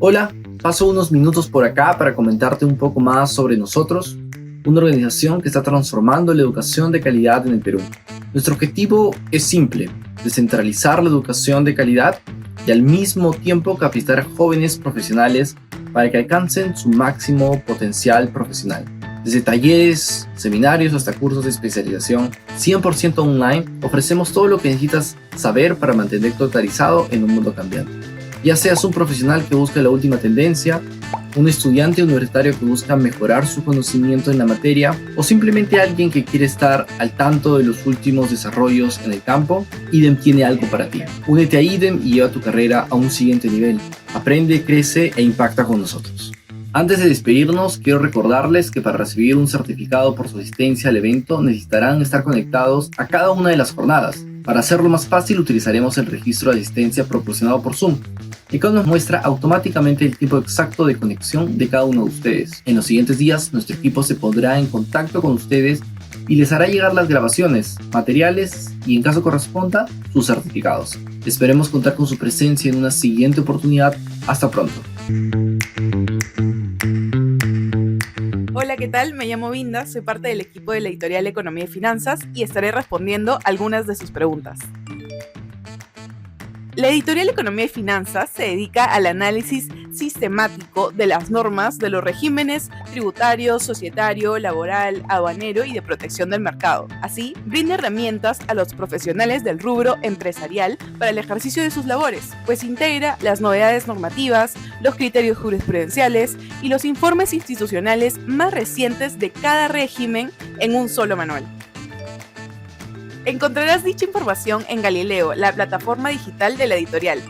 Hola, paso unos minutos por acá para comentarte un poco más sobre nosotros, una organización que está transformando la educación de calidad en el Perú. Nuestro objetivo es simple: descentralizar la educación de calidad y al mismo tiempo capacitar jóvenes profesionales para que alcancen su máximo potencial profesional. Desde talleres, seminarios hasta cursos de especialización 100% online, ofrecemos todo lo que necesitas saber para mantenerte actualizado en un mundo cambiante. Ya seas un profesional que busca la última tendencia, un estudiante universitario que busca mejorar su conocimiento en la materia o simplemente alguien que quiere estar al tanto de los últimos desarrollos en el campo, IDEM tiene algo para ti. Únete a IDEM y lleva tu carrera a un siguiente nivel. Aprende, crece e impacta con nosotros. Antes de despedirnos, quiero recordarles que para recibir un certificado por su asistencia al evento necesitarán estar conectados a cada una de las jornadas. Para hacerlo más fácil, utilizaremos el registro de asistencia proporcionado por Zoom, el cual nos muestra automáticamente el tiempo exacto de conexión de cada uno de ustedes. En los siguientes días, nuestro equipo se pondrá en contacto con ustedes y les hará llegar las grabaciones, materiales y, en caso corresponda, sus certificados. Esperemos contar con su presencia en una siguiente oportunidad. Hasta pronto. Hola, ¿qué tal? Me llamo Vinda, soy parte del equipo de la editorial Economía y Finanzas y estaré respondiendo algunas de sus preguntas. La editorial Economía y Finanzas se dedica al análisis sistemático de las normas de los regímenes tributario, societario, laboral, aduanero y de protección del mercado. Así, brinda herramientas a los profesionales del rubro empresarial para el ejercicio de sus labores, pues integra las novedades normativas, los criterios jurisprudenciales y los informes institucionales más recientes de cada régimen en un solo manual. Encontrarás dicha información en Galileo, la plataforma digital de la editorial.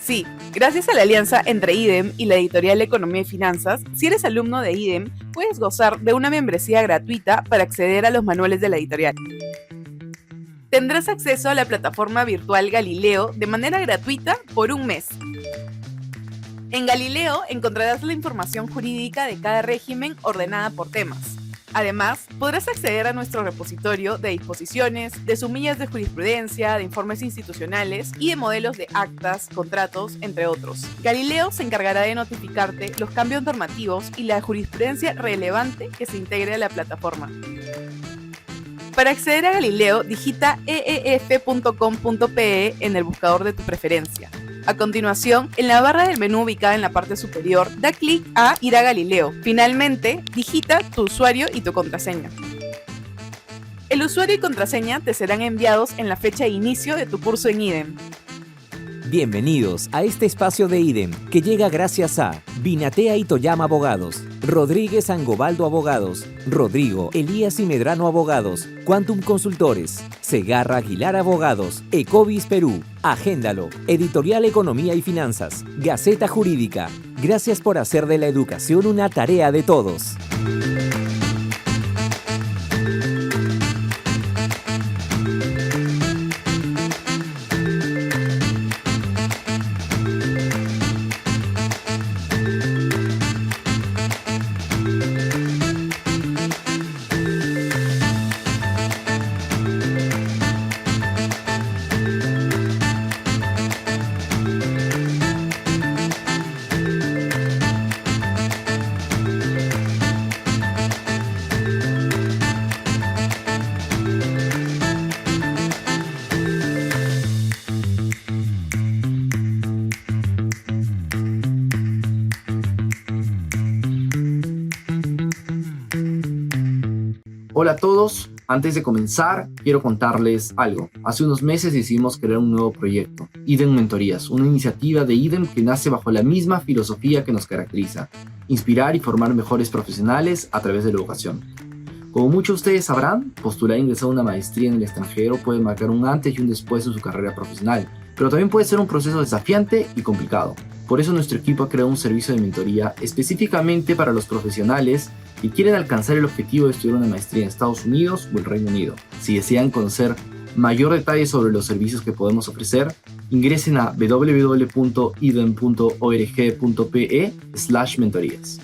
Sí, gracias a la alianza entre IDEM y la editorial Economía y Finanzas, si eres alumno de IDEM, puedes gozar de una membresía gratuita para acceder a los manuales de la editorial. Tendrás acceso a la plataforma virtual Galileo de manera gratuita por un mes. En Galileo encontrarás la información jurídica de cada régimen ordenada por temas. Además, podrás acceder a nuestro repositorio de disposiciones, de sumillas de jurisprudencia, de informes institucionales y de modelos de actas, contratos, entre otros. Galileo se encargará de notificarte los cambios normativos y la jurisprudencia relevante que se integre a la plataforma. Para acceder a Galileo, digita eef.com.pe en el buscador de tu preferencia. A continuación, en la barra del menú ubicada en la parte superior, da clic a Ir a Galileo. Finalmente, digita tu usuario y tu contraseña. El usuario y contraseña te serán enviados en la fecha de inicio de tu curso en IDEM. Bienvenidos a este espacio de IDEM que llega gracias a Binatea y Toyama Abogados, Rodríguez Angobaldo Abogados, Rodrigo Elías y Medrano Abogados, Quantum Consultores, Segarra Aguilar Abogados, Ecovis Perú, Agéndalo, Editorial Economía y Finanzas, Gaceta Jurídica. Gracias por hacer de la educación una tarea de todos. Hola a todos, antes de comenzar quiero contarles algo. Hace unos meses decidimos crear un nuevo proyecto, IDEM Mentorías, una iniciativa de IDEM que nace bajo la misma filosofía que nos caracteriza: inspirar y formar mejores profesionales a través de la educación. Como muchos de ustedes sabrán, postular e ingresar a una maestría en el extranjero puede marcar un antes y un después en su carrera profesional, pero también puede ser un proceso desafiante y complicado. Por eso nuestro equipo ha creado un servicio de mentoría específicamente para los profesionales que quieren alcanzar el objetivo de estudiar una maestría en Estados Unidos o el Reino Unido. Si desean conocer mayor detalle sobre los servicios que podemos ofrecer, ingresen a www.idem.org.pe/mentorías.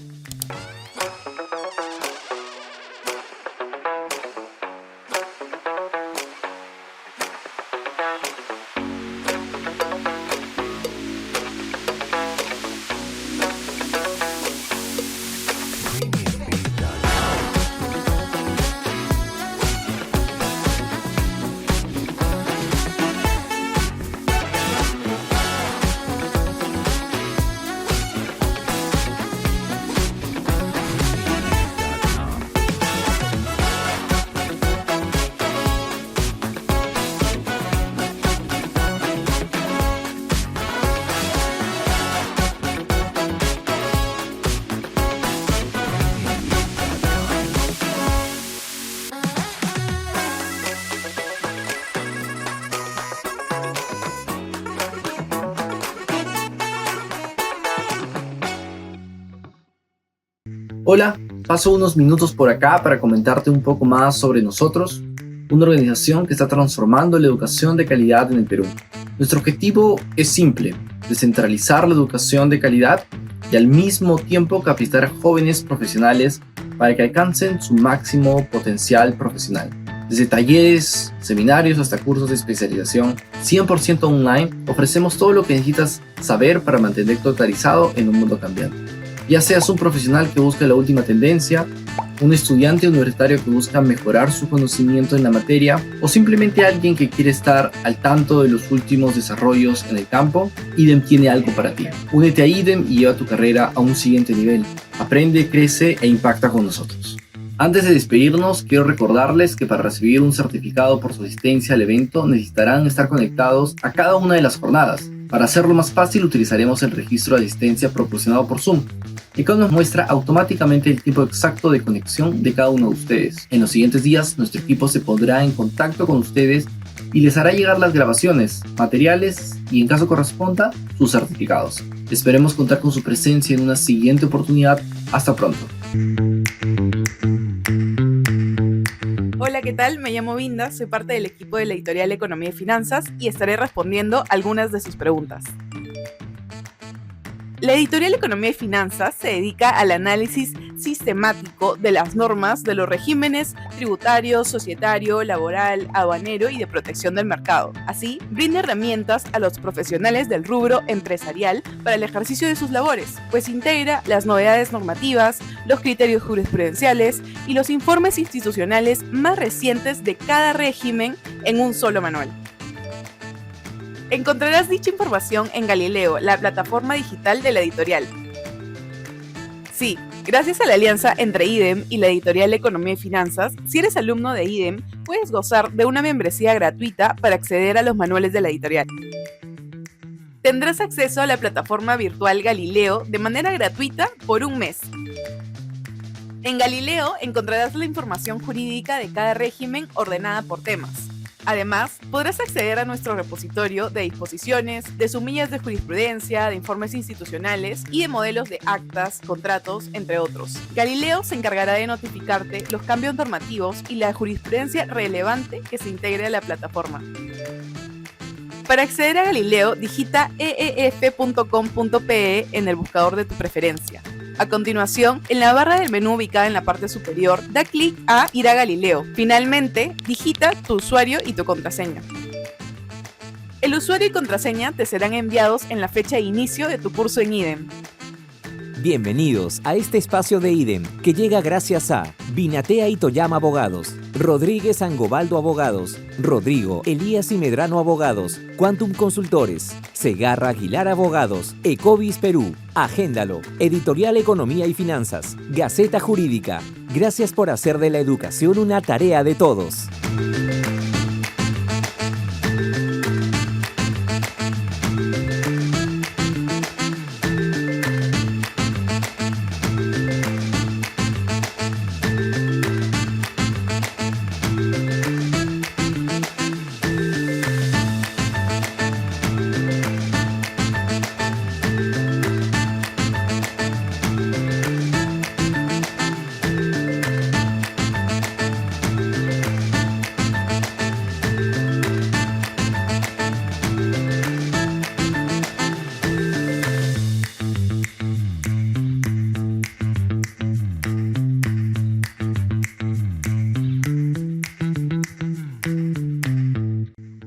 Hola, paso unos minutos por acá para comentarte un poco más sobre nosotros, una organización que está transformando la educación de calidad en el Perú. Nuestro objetivo es simple: descentralizar la educación de calidad y al mismo tiempo capacitar a jóvenes profesionales para que alcancen su máximo potencial profesional. Desde talleres, seminarios hasta cursos de especialización 100% online, ofrecemos todo lo que necesitas saber para mantenerte actualizado en un mundo cambiante. Ya seas un profesional que busca la última tendencia, un estudiante universitario que busca mejorar su conocimiento en la materia o simplemente alguien que quiere estar al tanto de los últimos desarrollos en el campo, IDEM tiene algo para ti. Únete a IDEM y lleva tu carrera a un siguiente nivel. Aprende, crece e impacta con nosotros. Antes de despedirnos, quiero recordarles que para recibir un certificado por su asistencia al evento necesitarán estar conectados a cada una de las jornadas. Para hacerlo más fácil, utilizaremos el registro de asistencia proporcionado por Zoom, el cual nos muestra automáticamente el tiempo exacto de conexión de cada uno de ustedes. En los siguientes días, nuestro equipo se pondrá en contacto con ustedes y les hará llegar las grabaciones, materiales y, en caso corresponda, sus certificados. Esperemos contar con su presencia en una siguiente oportunidad. Hasta pronto. Hola, ¿qué tal? Me llamo Vinda, soy parte del equipo de la editorial Economía y Finanzas y estaré respondiendo algunas de sus preguntas. La editorial Economía y Finanzas se dedica al análisis sistemático de las normas de los regímenes tributario, societario, laboral, aduanero y de protección del mercado. Así, brinda herramientas a los profesionales del rubro empresarial para el ejercicio de sus labores, pues integra las novedades normativas, los criterios jurisprudenciales y los informes institucionales más recientes de cada régimen en un solo manual. Encontrarás dicha información en Galileo, la plataforma digital de la editorial. Sí, gracias a la alianza entre IDEM y la editorial Economía y Finanzas, si eres alumno de IDEM, puedes gozar de una membresía gratuita para acceder a los manuales de la editorial. Tendrás acceso a la plataforma virtual Galileo de manera gratuita por un mes. En Galileo encontrarás la información jurídica de cada régimen ordenada por temas. Además, podrás acceder a nuestro repositorio de disposiciones, de sumillas de jurisprudencia, de informes institucionales y de modelos de actas, contratos, entre otros. Galileo se encargará de notificarte los cambios normativos y la jurisprudencia relevante que se integre a la plataforma. Para acceder a Galileo, digita eef.com.pe en el buscador de tu preferencia. A continuación, en la barra del menú ubicada en la parte superior, da clic a Ir a Galileo. Finalmente, digita tu usuario y tu contraseña. El usuario y contraseña te serán enviados en la fecha de inicio de tu curso en IDEM. Bienvenidos a este espacio de IDEM que llega gracias a Binatea y Toyama Abogados, Rodríguez Angobaldo Abogados, Rodrigo Elías y Medrano Abogados, Quantum Consultores, Segarra Aguilar Abogados, Ecovis Perú, Agéndalo, Editorial Economía y Finanzas, Gaceta Jurídica. Gracias por hacer de la educación una tarea de todos.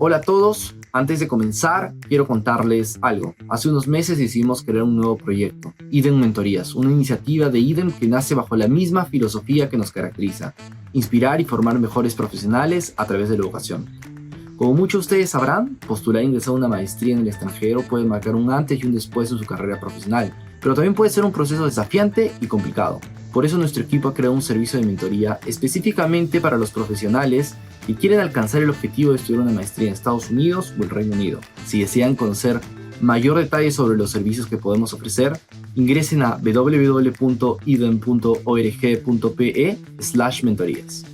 Hola a todos, antes de comenzar quiero contarles algo. Hace unos meses decidimos crear un nuevo proyecto, IDEM Mentorías, una iniciativa de IDEM que nace bajo la misma filosofía que nos caracteriza: inspirar y formar mejores profesionales a través de la educación. Como muchos de ustedes sabrán, postular e ingresar a una maestría en el extranjero puede marcar un antes y un después en su carrera profesional, pero también puede ser un proceso desafiante y complicado. Por eso nuestro equipo ha creado un servicio de mentoría específicamente para los profesionales que quieren alcanzar el objetivo de estudiar una maestría en Estados Unidos o el Reino Unido. Si desean conocer mayor detalle sobre los servicios que podemos ofrecer, ingresen a www.idem.org.pe/mentorías.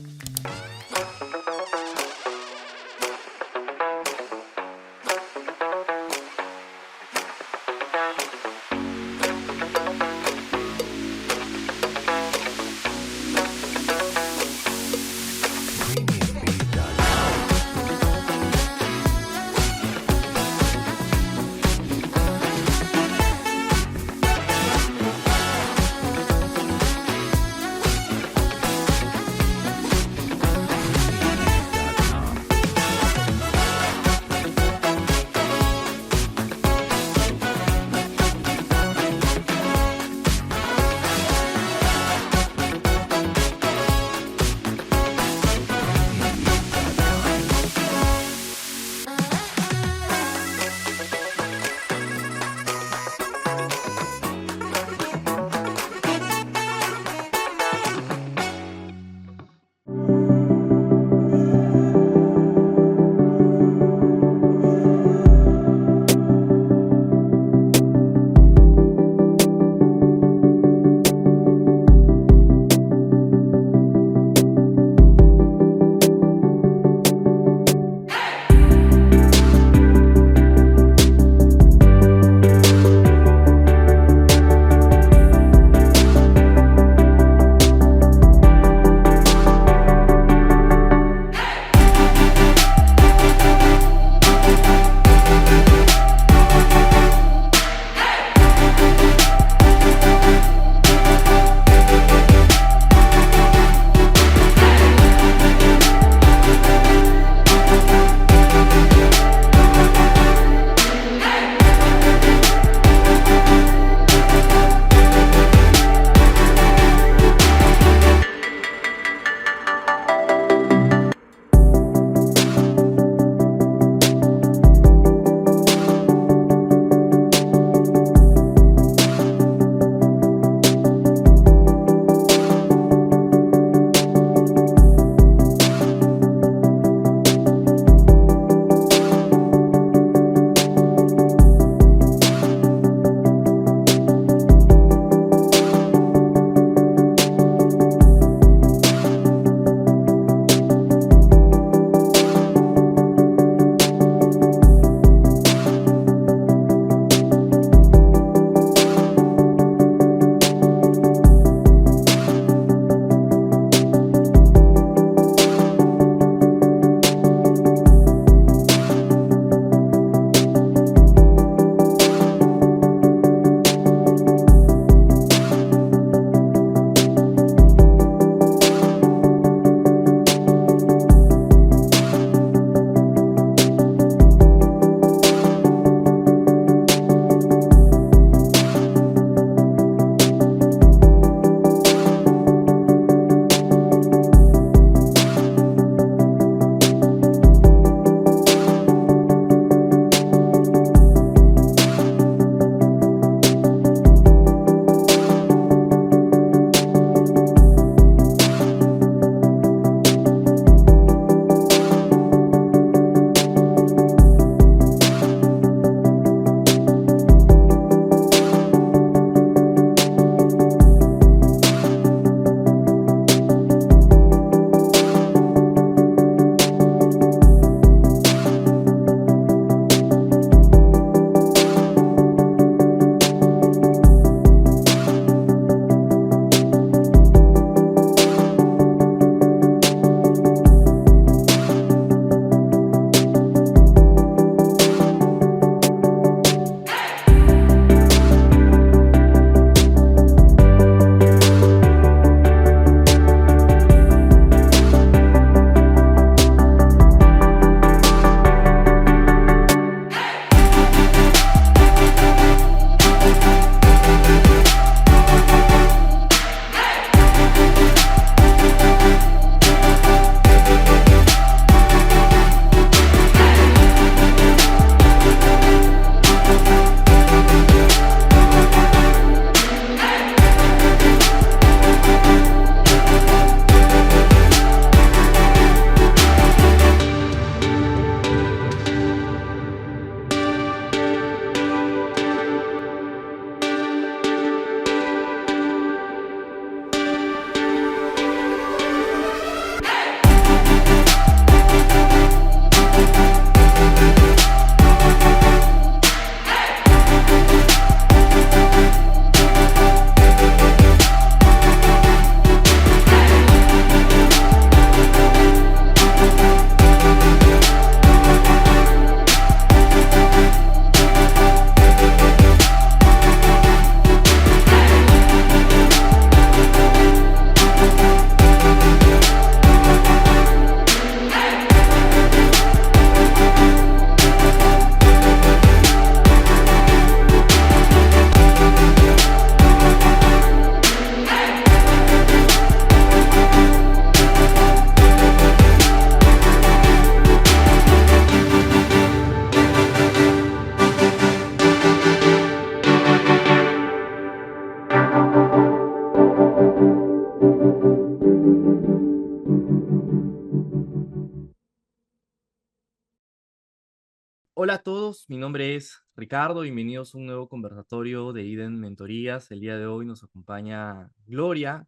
Hola a todos, mi nombre es Ricardo, bienvenidos a un nuevo conversatorio de IDEN Mentorías. El día de hoy nos acompaña Gloria.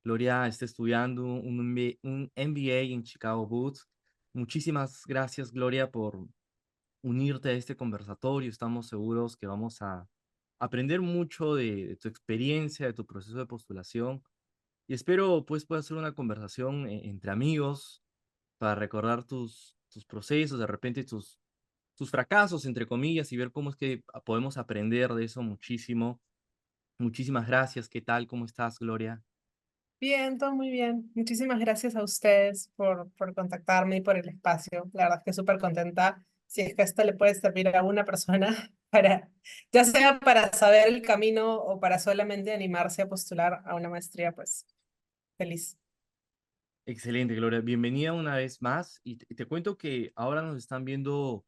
Gloria está estudiando un MBA en Chicago Booth. Muchísimas gracias, Gloria, por unirte a este conversatorio. Estamos seguros que vamos a aprender mucho de tu experiencia, de tu proceso de postulación. Y espero pues pueda ser una conversación entre amigos para recordar tus procesos, de repente tus fracasos, entre comillas, y ver cómo es que podemos aprender de eso muchísimo. Muchísimas gracias. ¿Qué tal? ¿Cómo estás, Gloria? Bien, todo muy bien. Muchísimas gracias a ustedes por contactarme y por el espacio. La verdad es que súper contenta. Si es que esto le puede servir a una persona para, ya sea para saber el camino o para solamente animarse a postular a una maestría, pues feliz. Excelente, Gloria. Bienvenida una vez más. Y te cuento que ahora nos están viendo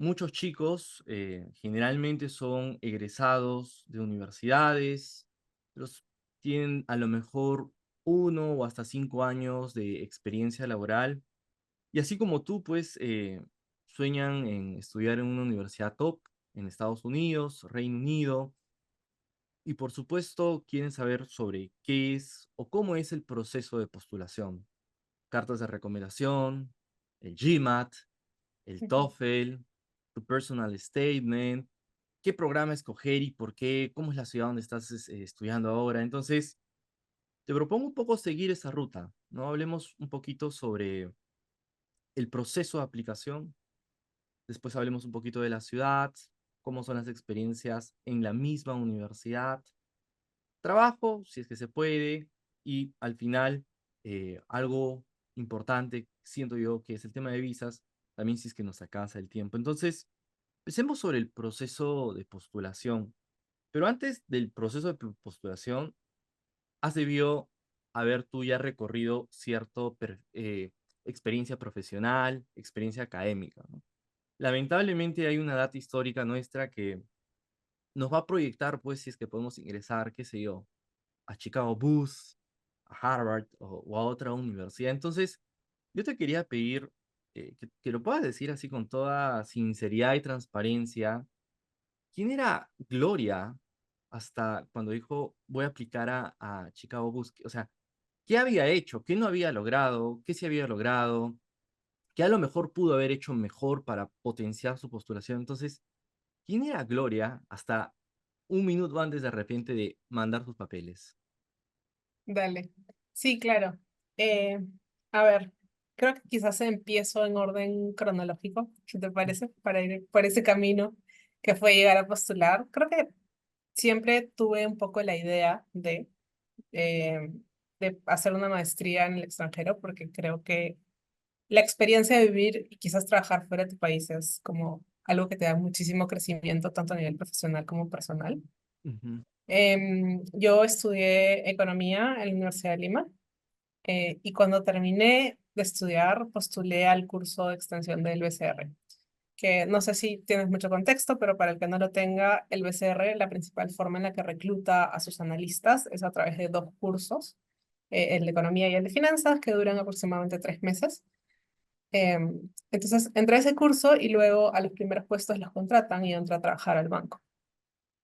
muchos chicos, generalmente son egresados de universidades, los tienen a lo mejor 1 o hasta 5 años de experiencia laboral. Y así como tú, pues, sueñan en estudiar en una universidad top en Estados Unidos, Reino Unido, y por supuesto quieren saber sobre qué es o cómo es el proceso de postulación. Cartas de recomendación, el GMAT, el Ujú. TOEFL, tu personal statement, qué programa escoger y por qué, cómo es la ciudad donde estás estudiando ahora. Entonces, te propongo un poco seguir esa ruta, ¿no? Hablemos un poquito sobre el proceso de aplicación, después hablemos un poquito de la ciudad, cómo son las experiencias en la misma universidad, trabajo, si es que se puede, y al final, algo importante, siento yo, que es el tema de visas, también si es que nos alcanza el tiempo. Entonces, empecemos sobre el proceso de postulación. Pero antes del proceso de postulación, has debido haber tú ya recorrido cierta experiencia profesional, experiencia académica, ¿no? Lamentablemente hay una data histórica nuestra que nos va a proyectar, pues, si es que podemos ingresar, qué sé yo, a Chicago Booth, a Harvard o a otra universidad. Entonces, yo te quería pedir que lo puedas decir así con toda sinceridad y transparencia. ¿Quién era Gloria hasta cuando dijo voy a aplicar a Chicago Booth? O sea, ¿qué había hecho? ¿Qué no había logrado? ¿Qué sí había logrado? ¿Qué a lo mejor pudo haber hecho mejor para potenciar su postulación? Entonces, ¿quién era Gloria hasta un minuto antes de repente de mandar sus papeles? Dale. Sí, claro. Eh, a ver, creo que quizás empiezo en orden cronológico, si te parece, para ir por ese camino que fue llegar a postular. Creo que siempre tuve un poco la idea eh, de hacer una maestría en el extranjero, porque creo que la experiencia de vivir y quizás trabajar fuera de tu país es como algo que te da muchísimo crecimiento, tanto a nivel profesional como personal. Ujú, Yo estudié economía en la Universidad de Lima, y cuando terminé de estudiar postulé al curso de extensión del BCR, que no sé si tienes mucho contexto, pero para el que no lo tenga, el BCR, la principal forma en la que recluta a sus analistas es a través de dos cursos, el de economía y el de finanzas, que duran aproximadamente 3 meses. Entonces, entré a ese curso y luego a los primeros puestos los contratan y entré a trabajar al banco.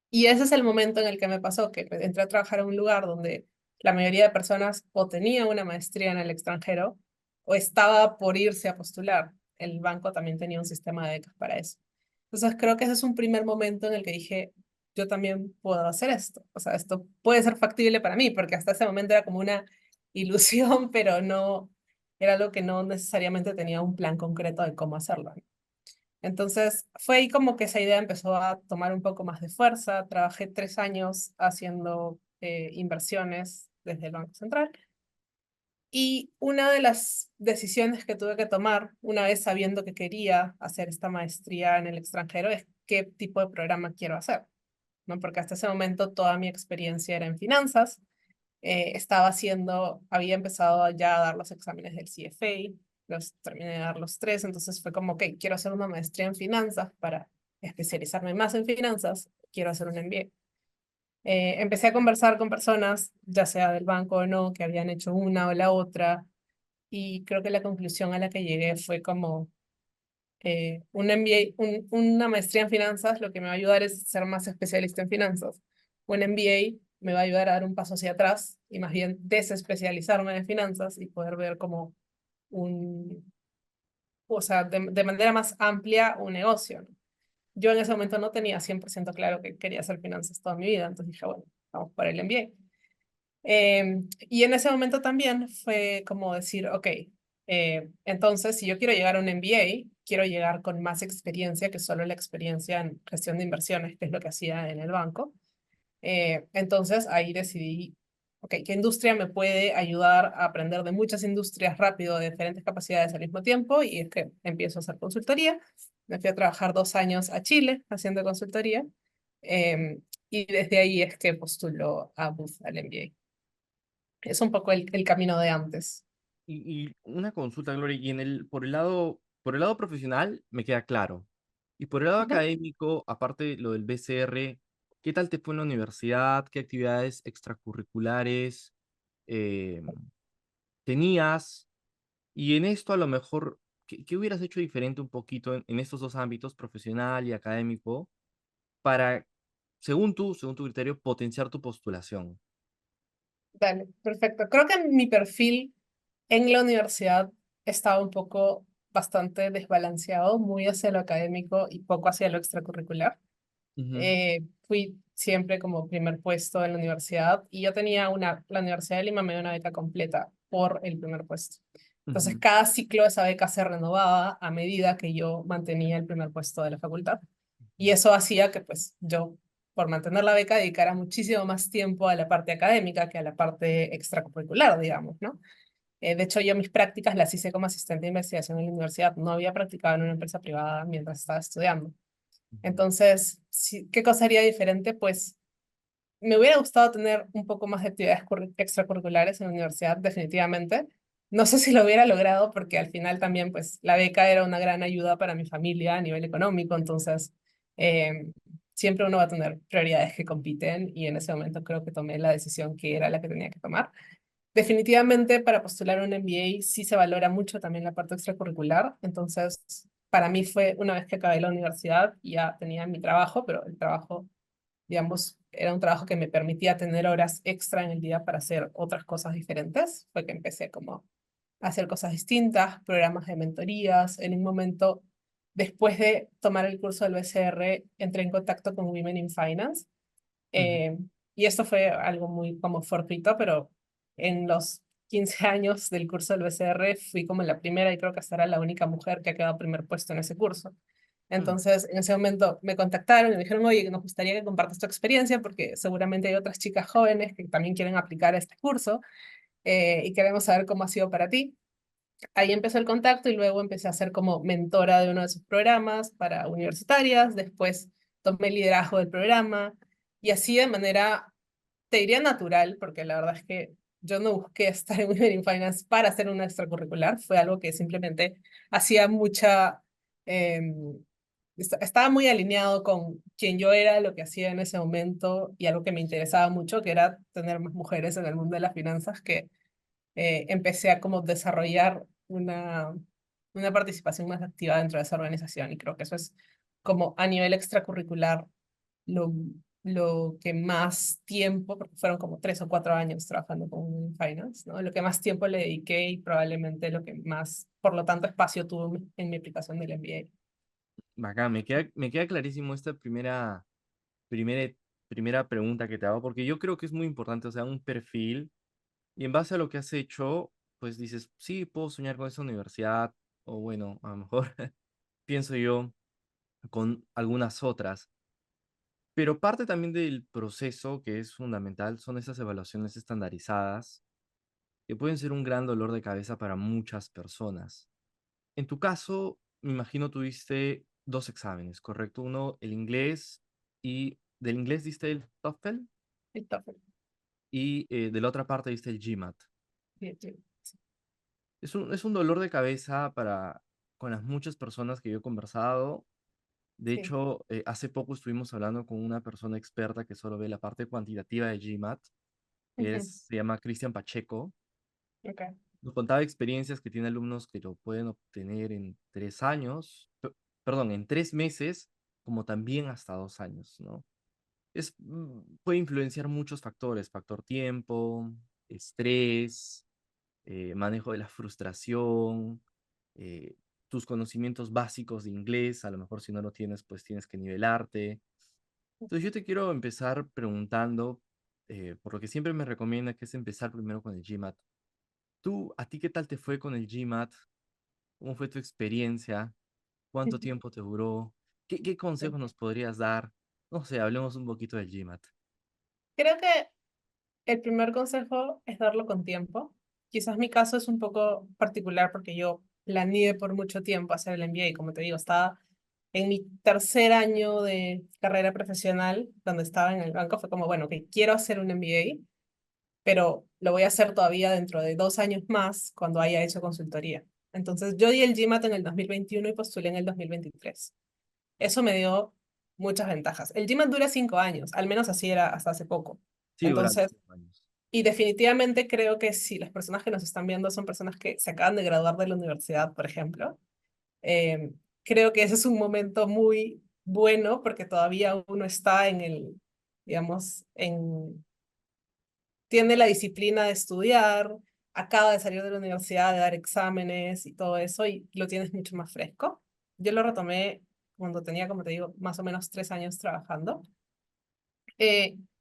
Y ese es el momento en el que me pasó, que entré a trabajar en un lugar donde la mayoría de personas o tenía una maestría en el extranjero o estaba por irse a postular. El banco también tenía un sistema de becas para eso. Entonces creo que ese es un primer momento en el que dije, yo también puedo hacer esto. O sea, esto puede ser factible para mí, porque hasta ese momento era como una ilusión, pero no, era algo que no necesariamente tenía un plan concreto de cómo hacerlo. Entonces fue ahí como que esa idea empezó a tomar un poco más de fuerza. Trabajé 3 años haciendo inversiones desde el Banco Central. Y una de las decisiones que tuve que tomar, una vez sabiendo que quería hacer esta maestría en el extranjero, es qué tipo de programa quiero hacer, ¿no? Porque hasta ese momento toda mi experiencia era en finanzas. Había empezado ya a dar los exámenes del CFA, los terminé de dar los tres, entonces fue como, que quiero hacer una maestría en finanzas para especializarme más en finanzas, quiero hacer un MBA. Empecé a conversar con personas, ya sea del banco o no, que habían hecho una o la otra, y creo que la conclusión a la que llegué fue como, un MBA, una maestría en finanzas, lo que me va a ayudar es ser más especialista en finanzas. Un MBA me va a ayudar a dar un paso hacia atrás y más bien desespecializarme en finanzas y poder ver como un, o sea, de manera más amplia un negocio, ¿no? Yo en ese momento no tenía 100% claro que quería hacer finanzas toda mi vida, entonces dije, bueno, vamos por el MBA. Y en ese momento también fue como decir, ok, entonces si yo quiero llegar a un MBA, quiero llegar con más experiencia que solo la experiencia en gestión de inversiones, que es lo que hacía en el banco. Entonces ahí decidí, ok, ¿qué industria me puede ayudar a aprender de muchas industrias rápido, de diferentes capacidades al mismo tiempo? Y es que empiezo a hacer consultoría. Me fui a trabajar 2 años a Chile haciendo consultoría. Y desde ahí es que postulo a Booth al MBA. Es un poco el camino de antes. Y una consulta, Gloria, y por el lado profesional me queda claro. Y por el lado Ujú. académico, aparte de lo del BCR, ¿qué tal te fue en la universidad? ¿Qué actividades extracurriculares eh, tenías? Y en esto a lo mejor, ¿qué hubieras hecho diferente un poquito en estos dos ámbitos, profesional y académico, para, según tu criterio, potenciar tu postulación? Dale, perfecto. Creo que mi perfil en la universidad estaba un poco bastante desbalanceado, muy hacia lo académico y poco hacia lo extracurricular. Ujú, Fui siempre como primer puesto en la universidad y yo tenía la Universidad de Lima me dio una beca completa por el primer puesto. Entonces, ujú, cada ciclo esa beca se renovaba a medida que yo mantenía el primer puesto de la facultad. Y eso hacía que pues yo, por mantener la beca, dedicara muchísimo más tiempo a la parte académica que a la parte extracurricular, digamos, ¿no? De hecho, yo mis prácticas las hice como asistente de investigación en la universidad. No había practicado en una empresa privada mientras estaba estudiando. ujú. Entonces, ¿qué cosa haría diferente? Pues me hubiera gustado tener un poco más de actividades extracurriculares en la universidad, definitivamente. No sé si lo hubiera logrado porque al final también, pues, la beca era una gran ayuda para mi familia a nivel económico, entonces eh, siempre uno va a tener prioridades que compiten y en ese momento creo que tomé la decisión que era la que tenía que tomar. Definitivamente para postular un MBA sí se valora mucho también la parte extracurricular, entonces para mí fue una vez que acabé la universidad ya tenía mi trabajo, pero el trabajo, digamos, era un trabajo que me permitía tener horas extra en el día para hacer otras cosas diferentes, fue que empecé como a hacer cosas distintas, programas de mentorías, en un momento después de tomar el curso del BCR entré en contacto con Women in Finance Ujú. eh, y esto fue algo muy como fortuito, pero en los 15 años del curso del BCR fui como la primera y creo que hasta era la única mujer que ha quedado primer puesto en ese curso. Mm. Entonces, en ese momento me contactaron y me dijeron, oye, nos gustaría que compartas tu experiencia porque seguramente hay otras chicas jóvenes que también quieren aplicar a este curso y queremos saber cómo ha sido para ti. Ahí empezó el contacto y luego empecé a ser como mentora de uno de sus programas para universitarias. Después tomé el liderazgo del programa y así de manera, te diría natural, porque la verdad es que yo no busqué estar en Women in Finance para hacer una extracurricular. Fue algo que simplemente hacía mucha... estaba muy alineado con quien yo era, lo que hacía en ese momento y algo que me interesaba mucho, que era tener más mujeres en el mundo de las finanzas que empecé a como desarrollar una participación más activa dentro de esa organización y creo que eso es como a nivel extracurricular lo, lo que más tiempo, porque fueron como 3 o 4 años trabajando con Women in Finance, ¿no? Lo que más tiempo le dediqué y probablemente lo que más, por lo tanto, espacio tuvo en mi aplicación del MBA. Bacán, me queda clarísimo esta primera, primera pregunta que te hago, porque yo creo que es muy importante, o sea, un perfil, y en base a lo que has hecho, pues dices, sí, puedo soñar con esa universidad, o bueno, a lo mejor pienso yo con algunas otras, pero parte también del proceso que es fundamental son esas evaluaciones estandarizadas, que pueden ser un gran dolor de cabeza para muchas personas. En tu caso, me imagino tuviste dos exámenes, ¿correcto? Uno, el inglés, y del inglés diste el TOEFL, El TOEFL. y de la otra parte diste el GMAT. Sí, sí, sí, Es un dolor de cabeza con las muchas personas que yo he conversado. De sí. hecho, hace poco estuvimos hablando con una persona experta que solo ve la parte cuantitativa de GMAT, Ujú. se llama Cristian Pacheco. Okay. Nos contaba experiencias que tiene alumnos que lo pueden obtener en 3 años. perdón, en 3 meses, como también hasta 2 años, ¿no? Puede influenciar muchos factores, factor tiempo, estrés, manejo de la frustración, eh, tus conocimientos básicos de inglés, a lo mejor si no lo tienes, pues tienes que nivelarte. Entonces yo te quiero empezar preguntando, por lo que siempre me recomienda que es empezar primero con el GMAT. ¿A ti qué tal te fue con el GMAT? ¿Cómo fue tu experiencia? ¿Cuánto tiempo te duró? ¿Qué consejos nos podrías dar? No sé, hablemos un poquito del GMAT. Creo que el primer consejo es darlo con tiempo. Quizás mi caso es un poco particular porque yo planeé por mucho tiempo hacer el MBA. Como te digo, estaba en mi tercer año de carrera profesional, donde estaba en el banco. Fue como, bueno, que quiero hacer un MBA, pero lo voy a hacer todavía dentro de 2 años más cuando haya hecho consultoría. Entonces, yo di el GMAT en el 2021 y postulé en el 2023. Eso me dio muchas ventajas. El GMAT dura 5 años, al menos así era hasta hace poco. Sí, durante Entonces, 5 años. y definitivamente creo que si las personas que nos están viendo son personas que se acaban de graduar de la universidad, por ejemplo, eh, creo que ese es un momento muy bueno porque todavía uno está en el, digamos, tiene la disciplina de estudiar, acaba de salir de la universidad, de dar exámenes y todo eso, y lo tienes mucho más fresco. Yo lo retomé cuando tenía, como te digo, más o menos 3 años trabajando.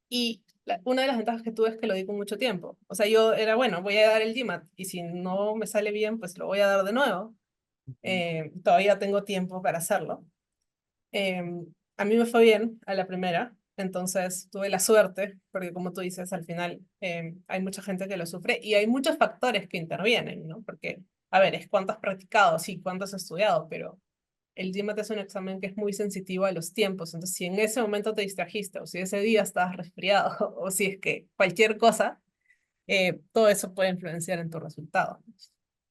Y una de las ventajas que tuve es que lo di con mucho tiempo. O sea, yo era, bueno, voy a dar el GMAT y si no me sale bien, pues lo voy a dar de nuevo. Ujú. Todavía tengo tiempo para hacerlo. A mí me fue bien a la primera, entonces tuve la suerte, porque como tú dices, al final hay mucha gente que lo sufre y hay muchos factores que intervienen, ¿no? Porque, a ver, es cuánto has practicado, sí, cuánto has estudiado, pero el GMAT es un examen que es muy sensitivo a los tiempos, entonces si en ese momento te distrajiste o si ese día estabas resfriado o si es que cualquier cosa, todo eso puede influenciar en tu resultado.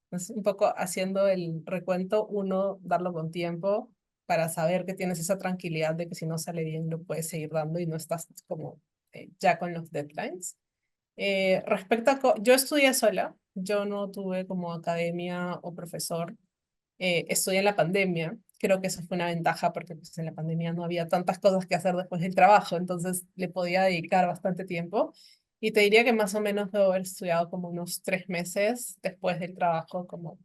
Entonces, un poco haciendo el recuento, uno, darlo con tiempo para saber que tienes esa tranquilidad de que si no sale bien lo puedes seguir dando y no estás como ya con los deadlines. Respecto a, yo estudié sola, yo no tuve como academia o profesor, estudié en la pandemia, creo que eso fue una ventaja porque pues, en la pandemia no había tantas cosas que hacer después del trabajo, entonces le podía dedicar bastante tiempo. Y te diría que más o menos debo haber estudiado como unos 3 meses después del trabajo, como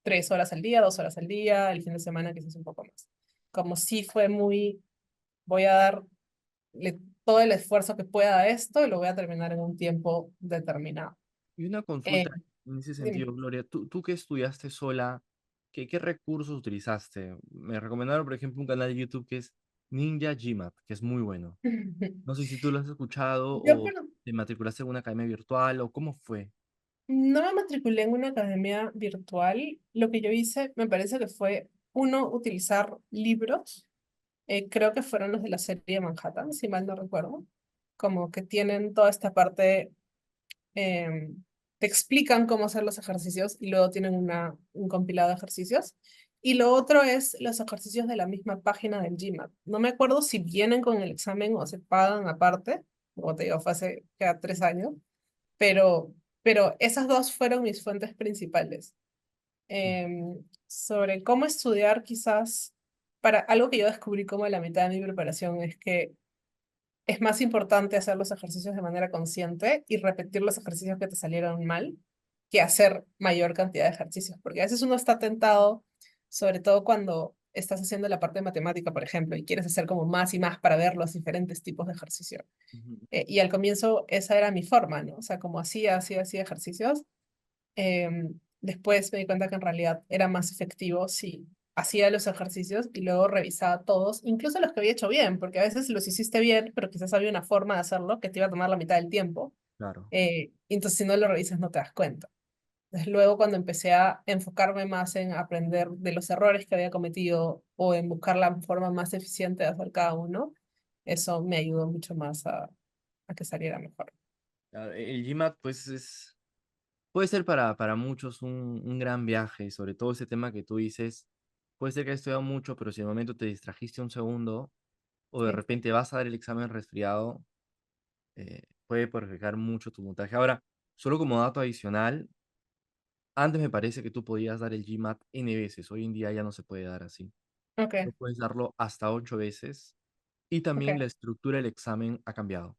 3 horas al día, 2 horas al día, el fin de semana quizás un poco más. Como si fue muy, voy a darle todo el esfuerzo que pueda a esto y lo voy a terminar en un tiempo determinado. Y una Eh, consulta en ese dime. sentido, Gloria, tú que estudiaste sola, ¿qué recursos utilizaste? Me recomendaron, por ejemplo, un canal de YouTube que es Ninja GMAT, que es muy bueno. No sé si tú lo has escuchado Yo, o te matriculaste en una academia virtual o cómo fue. no me matriculé en una academia virtual. Lo que yo hice, me parece que fue, uno, utilizar libros. Creo que fueron los de la serie Manhattan, si mal no recuerdo. Como que tienen toda esta parte, te explican cómo hacer los ejercicios y luego tienen un compilado de ejercicios. Y lo otro es los ejercicios de la misma página del GMAT. No me acuerdo si vienen con el examen o se pagan aparte. Como te digo, fue hace ya 3 años, pero, pero esas dos fueron mis fuentes principales. Sobre cómo estudiar, quizás, para algo que yo descubrí como a la mitad de mi preparación es que es más importante hacer los ejercicios de manera consciente y repetir los ejercicios que te salieron mal que hacer mayor cantidad de ejercicios, porque a veces uno está tentado, sobre todo cuando estás haciendo la parte de matemática, por ejemplo, y quieres hacer como más y más para ver los diferentes tipos de ejercicio. Ujú. Y al comienzo esa era mi forma, ¿no? O sea, como hacía ejercicios. Después me di cuenta que en realidad era más efectivo si hacía los ejercicios y luego revisaba todos, incluso los que había hecho bien, porque a veces los hiciste bien, pero quizás había una forma de hacerlo que te iba a tomar la mitad del tiempo. Claro. Y entonces si no lo revisas no te das cuenta. Entonces luego cuando empecé a enfocarme más en aprender de los errores que había cometido o en buscar la forma más eficiente de hacer cada uno, eso me ayudó mucho más a que saliera mejor. El GMAT, pues, puede ser para muchos un gran viaje, y sobre todo ese tema que tú dices, puede ser que hayas estudiado mucho, pero si en el momento te distrajiste un segundo, o de Sí. repente vas a dar el examen resfriado, puede perjudicar mucho tu puntaje. Ahora, solo como dato adicional, antes me parece que tú podías dar el GMAT N veces, hoy en día ya no se puede dar así. Ok, No puedes darlo hasta 8 veces. Y ok. también la estructura del examen ha cambiado.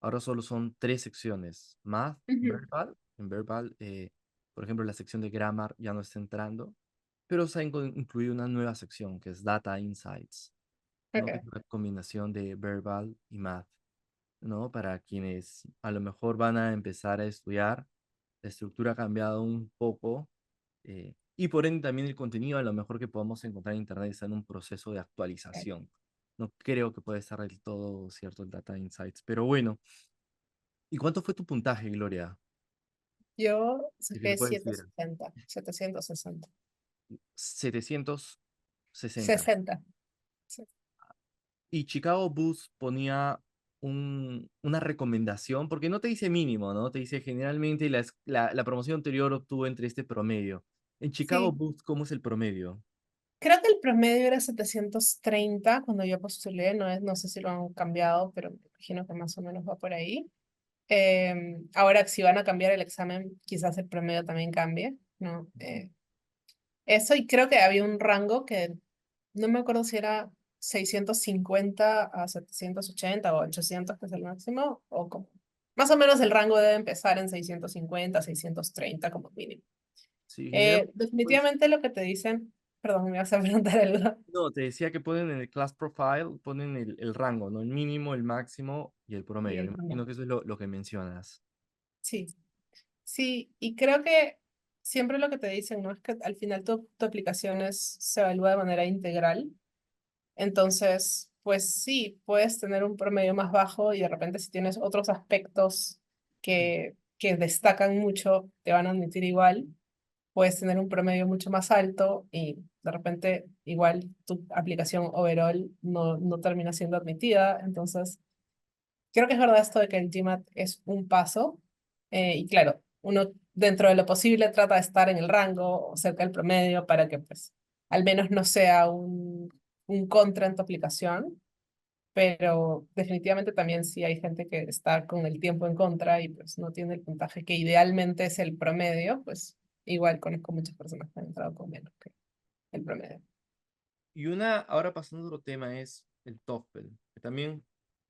Ahora solo son 3 secciones. Math, Ujú, verbal. En verbal, por ejemplo, la sección de grammar ya no está entrando, pero se ha incluido una nueva sección que es Data Insights, ¿no? Que es ok. una combinación de verbal y math, ¿no? Para quienes a lo mejor van a empezar a estudiar, la estructura ha cambiado un poco, y por ende también el contenido a lo mejor que podamos encontrar en Internet está en un proceso de Ok. actualización. No creo que pueda estar del todo cierto el Data Insights, pero bueno. ¿Y cuánto fue tu puntaje, Gloria? Yo Si se saqué puede decir. 760. 760. 60. Sí. Y Chicago Boost ponía una recomendación, porque no te dice mínimo, ¿no? Te dice generalmente la promoción anterior obtuvo entre este promedio. En Chicago Sí, Boost, ¿cómo es el promedio? creo que el promedio era 730 cuando yo postulé, no sé si lo han cambiado, pero me imagino que más o menos va por ahí. Ahora, si van a cambiar el examen, quizás el promedio también cambie, ¿no? Eso, y creo que había un rango que no me acuerdo si era 650 a 780 o 800, que es el máximo, o como. Más o menos el rango debe empezar en 650, 630 como mínimo. Sí, generalmente, pues, Definitivamente lo que te dicen, perdón, me vas a preguntar algo. no, te decía que ponen en el class profile, ponen el rango, ¿no? El mínimo, el máximo y el Y promedio. Me el imagino rango. que eso es lo que mencionas. Sí, sí, y creo que siempre lo que te dicen, ¿no? Es que al final tu aplicación se evalúa de manera integral. Entonces, pues sí, puedes tener un promedio más bajo y de repente si tienes otros aspectos que destacan mucho, te van a admitir igual. Puedes tener un promedio mucho más alto y de repente igual tu aplicación overall no termina siendo admitida. Entonces, creo que es verdad esto de que el GMAT es un paso y claro, uno dentro de lo posible trata de estar en el rango o cerca del promedio para que pues al menos no sea un contra en tu aplicación, pero definitivamente también sí hay gente que está con el tiempo en contra y pues no tiene el puntaje que idealmente es el promedio, pues igual conozco muchas personas que han entrado con menos que el promedio. Y ahora pasando a otro tema, es el TOEFL, que también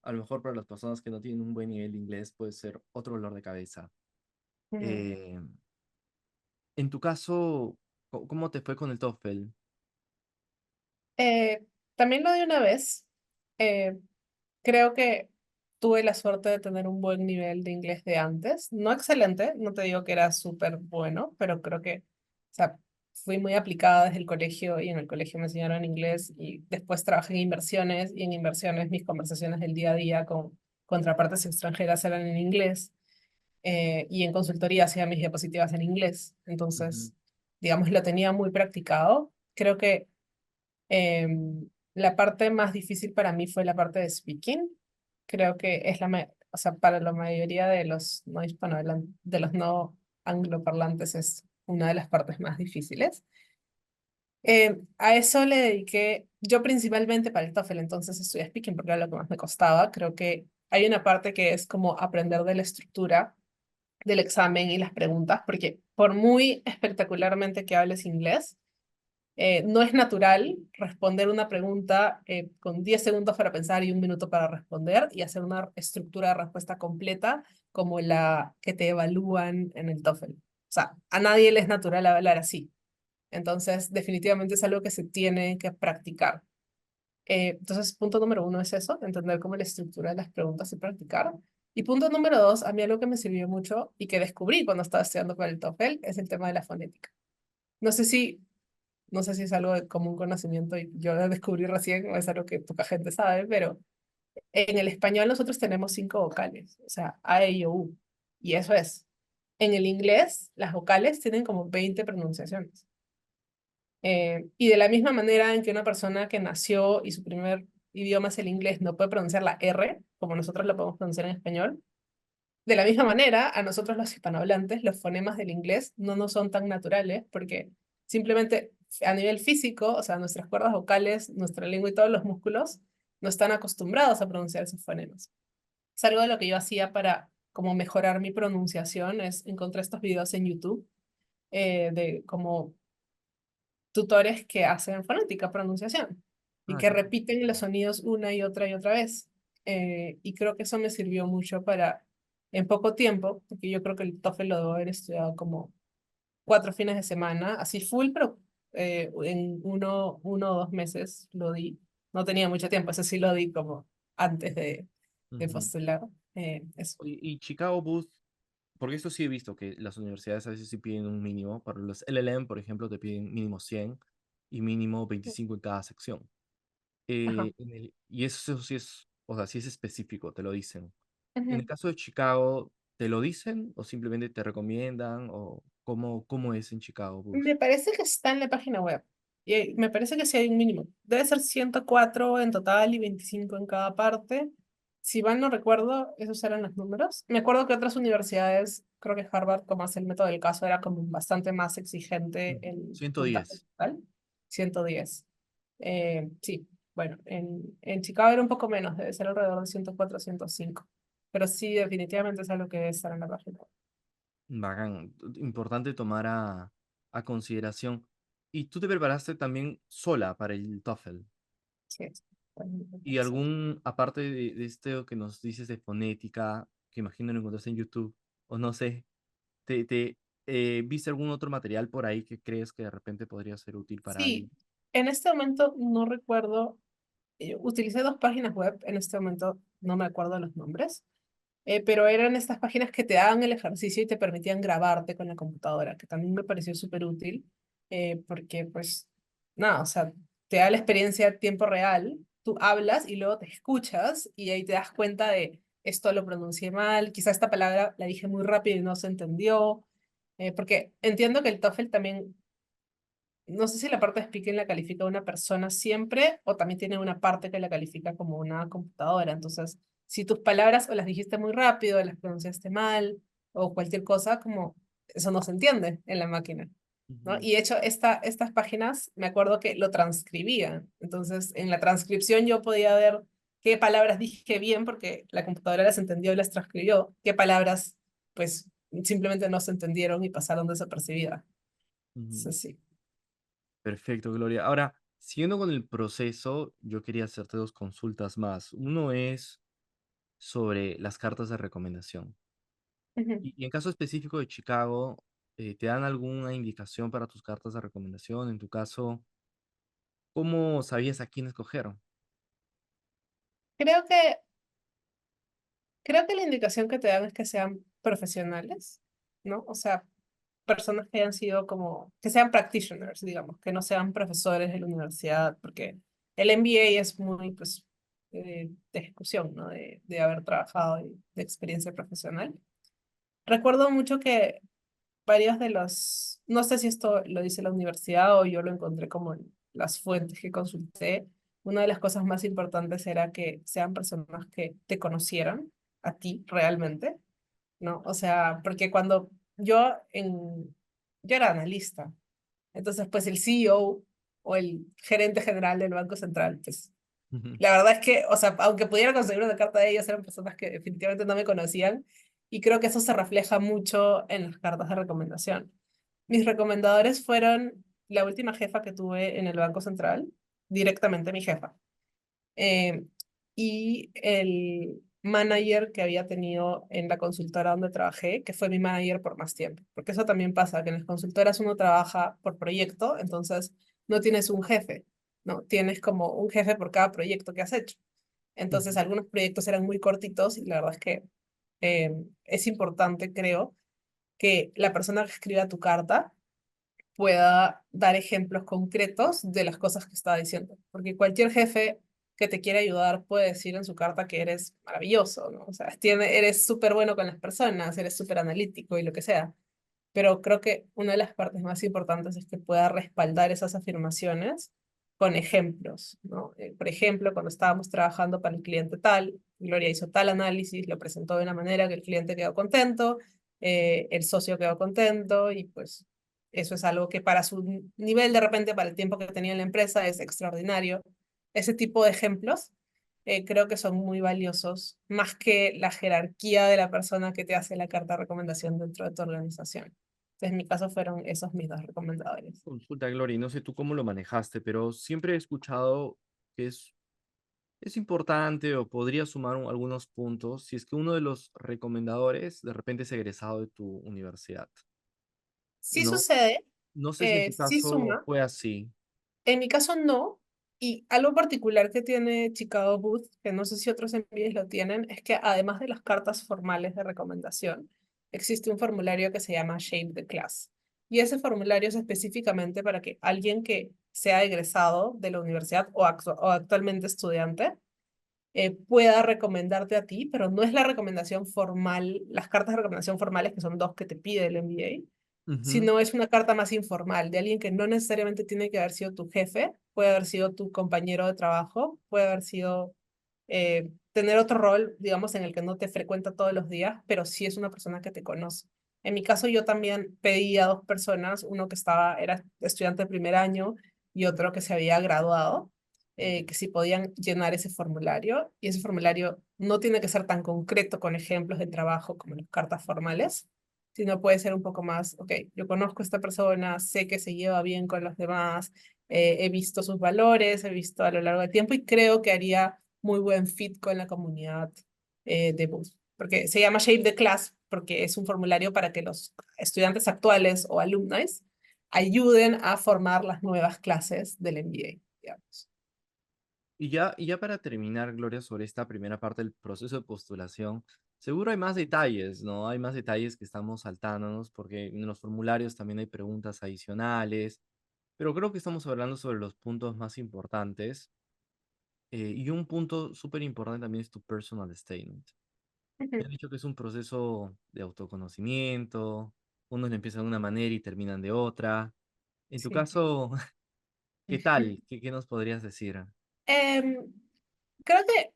a lo mejor para las personas que no tienen un buen nivel de inglés puede ser otro dolor de cabeza. Ujú. Eh, en tu caso, ¿cómo te fue con el TOEFL? Eh, También lo de una vez. eh, Creo que tuve la suerte de tener un buen nivel de inglés de antes. No excelente, no te digo que era súper bueno, pero creo que, o sea, fui muy aplicada desde el colegio y en el colegio me enseñaron inglés y después trabajé en inversiones y en inversiones mis conversaciones del día a día con contrapartes extranjeras eran en inglés y en consultoría hacía mis diapositivas en inglés. Ujú. Entonces, digamos, lo tenía muy practicado. Creo que la parte más difícil para mí fue la parte de speaking. Creo que es o sea, para la mayoría de los no hispanohablantes, de los no angloparlantes es una de las partes más difíciles. A eso le dediqué, yo principalmente para el TOEFL, entonces estudié speaking porque era lo que más me costaba. Creo que hay una parte que es como aprender de la estructura del examen y las preguntas, porque por muy espectacularmente que hables inglés, no es natural responder una pregunta con 10 segundos para pensar y un minuto para responder y hacer una estructura de respuesta completa como la que te evalúan en el TOEFL. O sea, a nadie le es natural hablar así. Entonces, definitivamente es algo que se tiene que practicar. Entonces, punto número uno es eso, entender cómo la estructura de las preguntas y practicar. Y punto número dos, a mí algo que me sirvió mucho y que descubrí cuando estaba estudiando para el TOEFL es el tema de la fonética. No sé si no sé si es algo de común conocimiento y yo lo descubrí recién o es algo que poca gente sabe, pero en el español nosotros tenemos 5 vocales, o sea, A, E, I, O, U. Y eso es. En el inglés, las vocales tienen como 20 pronunciaciones. Y de la misma manera en que una persona que nació y su primer idioma es el inglés no puede pronunciar la R, como nosotros lo podemos pronunciar en español, de la misma manera, a nosotros los hispanohablantes, los fonemas del inglés no nos son tan naturales porque simplemente a nivel físico, o sea, nuestras cuerdas vocales, nuestra lengua y todos los músculos no están acostumbrados a pronunciar esos fonemas. Es algo de lo que yo hacía para como mejorar mi pronunciación, es encontrar estos videos en YouTube de como tutores que hacen fonética, pronunciación. y Ah, que qué repiten los sonidos una y otra vez. Y creo que eso me sirvió mucho para, en poco tiempo, porque yo creo que el TOEFL lo debo haber estudiado como 4 fines de semana, así full, pero en uno o 2 meses lo di. No tenía mucho tiempo, ese sí lo di como antes de ujú. postular. Eso. Oye, y Chicago Booth, porque esto sí he visto que las universidades a veces sí piden un mínimo. Para los LLM, por ejemplo, te piden mínimo 100 y mínimo 25 en cada sección. Ajá. Y eso sí es, o sea, sí es específico, te lo dicen. En el Ujú. caso de Chicago, ¿te lo dicen o simplemente te recomiendan o cómo es en Chicago Booth? Me parece que está en la página web. Y me parece que sí hay un mínimo. Debe ser 104 en total y 25 en cada parte. Si mal no recuerdo, esos eran los números. Me acuerdo que otras universidades, creo que Harvard, como es el método del caso, era como bastante más exigente Ujú. en puntaje 110. total. 110. Sí, bueno, en Chicago era un poco menos, debe ser alrededor de 104, 105. Pero sí, definitivamente es algo que debe estar en la página web. Bacán. Importante tomar a consideración. ¿Y tú te preparaste también sola para el TOEFL? Sí, es. ¿Y algún, aparte de esto que nos dices de fonética, que imagino lo encontraste en YouTube, o no sé, viste algún otro material por ahí que crees que de repente podría ser útil para Sí, alguien? en este momento no recuerdo, utilicé 2 páginas web, en este momento no me acuerdo los nombres, pero eran estas páginas que te daban el ejercicio y te permitían grabarte con la computadora, que también me pareció súper útil, porque pues nada, o sea, te da la experiencia a tiempo real, tú hablas y luego te escuchas y ahí te das cuenta de esto lo pronuncié mal, quizá esta palabra la dije muy rápido y no se entendió, porque entiendo que el TOEFL también no sé si la parte de speaking la califica una persona siempre o también tiene una parte que la califica como una computadora. Entonces, si tus palabras o las dijiste muy rápido, o las pronunciaste mal o cualquier cosa, como eso no se entiende en la máquina, ¿no? Ujú, Y de hecho, estas páginas me acuerdo que lo transcribían. Entonces, en la transcripción yo podía ver qué palabras dije bien porque la computadora las entendió y las transcribió, qué palabras pues simplemente no se entendieron y pasaron desapercibidas. ujú. Entonces, sí. Perfecto, Gloria. Ahora, siguiendo con el proceso, yo quería hacerte dos consultas más. Uno es sobre las cartas de recomendación. Ujú. Y en caso específico de Chicago, ¿te dan alguna indicación para tus cartas de recomendación? En tu caso, ¿cómo sabías a quién escoger? Creo que, creo que la indicación que te dan es que sean profesionales, ¿no? O sea, personas que hayan sido como, que sean practitioners, digamos, que no sean profesores de la universidad, porque el MBA es muy, pues, de ejecución, ¿no? De haber trabajado y de experiencia profesional. Recuerdo mucho que varios de los, no sé si esto lo dice la universidad o yo lo encontré como en las fuentes que consulté, una de las cosas más importantes era que sean personas que te conocieran a ti realmente, ¿no? O sea, porque cuando yo era analista, entonces pues el CEO o el gerente general del Banco Central, pues Ujú, la verdad es que, o sea, aunque pudiera conseguir una carta de ellos, eran personas que definitivamente no me conocían y creo que eso se refleja mucho en las cartas de recomendación. Mis recomendadores fueron la última jefa que tuve en el Banco Central, directamente mi jefa, eh, y el manager que había tenido en la consultora donde trabajé, que fue mi manager por más tiempo, porque eso también pasa, que en las consultoras uno trabaja por proyecto, entonces no tienes un jefe, ¿no? Tienes como un jefe por cada proyecto que has hecho. Entonces ujú, algunos proyectos eran muy cortitos y la verdad es que es importante, creo, que la persona que escriba tu carta pueda dar ejemplos concretos de las cosas que está diciendo. Porque cualquier jefe que te quiera ayudar puede decir en su carta que eres maravilloso, ¿no? O sea, eres súper bueno con las personas, eres súper analítico y lo que sea. Pero creo que una de las partes más importantes es que pueda respaldar esas afirmaciones con ejemplos, ¿no? Por ejemplo, cuando estábamos trabajando para el cliente tal, Gloria hizo tal análisis, lo presentó de una manera que el cliente quedó contento, el socio quedó contento y pues eso es algo que para su nivel de repente, para el tiempo que tenía en la empresa, es extraordinario. Ese tipo de ejemplos creo que son muy valiosos, más que la jerarquía de la persona que te hace la carta de recomendación dentro de tu organización. Entonces, en mi caso fueron esos mis dos recomendadores. Consulta, Gloria, y no sé tú cómo lo manejaste, pero siempre he escuchado que es importante o podría sumar algunos puntos si es que uno de los recomendadores de repente es egresado de tu universidad, Sí ¿no? sucede, No sé si en tu sí caso suma. fue así. En mi caso no. Y algo particular que tiene Chicago Booth, que no sé si otros MBAs lo tienen, es que además de las cartas formales de recomendación, existe un formulario que se llama Shape the Class. Y ese formulario es específicamente para que alguien que sea egresado de la universidad o actualmente estudiante pueda recomendarte a ti, pero no es la recomendación formal, las cartas de recomendación formales, que son dos que te pide el MBA, Ujú, sino es una carta más informal de alguien que no necesariamente tiene que haber sido tu jefe, puede haber sido tu compañero de trabajo, puede haber sido tener otro rol, digamos, en el que no te frecuenta todos los días, pero sí es una persona que te conoce. En mi caso, yo también pedí a dos personas, uno que era estudiante de primer año y otro que se había graduado, que si podían llenar ese formulario. Y ese formulario no tiene que ser tan concreto con ejemplos de trabajo como las cartas formales, sino puede ser un poco más, ok, yo conozco a esta persona, sé que se lleva bien con los demás, he visto sus valores, he visto a lo largo del tiempo y creo que haría muy buen fit con la comunidad de Booth. Porque se llama Shape the Class, porque es un formulario para que los estudiantes actuales o alumnos ayuden a formar las nuevas clases del MBA, digamos. Y ya para terminar, Gloria, sobre esta primera parte del proceso de postulación, seguro hay más detalles, ¿no? Hay más detalles que estamos saltándonos porque en los formularios también hay preguntas adicionales, pero creo que estamos hablando sobre los puntos más importantes. Y un punto súper importante también es tu personal statement. Me han dicho que es un proceso de autoconocimiento, unos lo empiezan de una manera y terminan de otra. En tu Sí. caso, ¿qué tal? ¿Qué nos podrías decir? Em, Creo que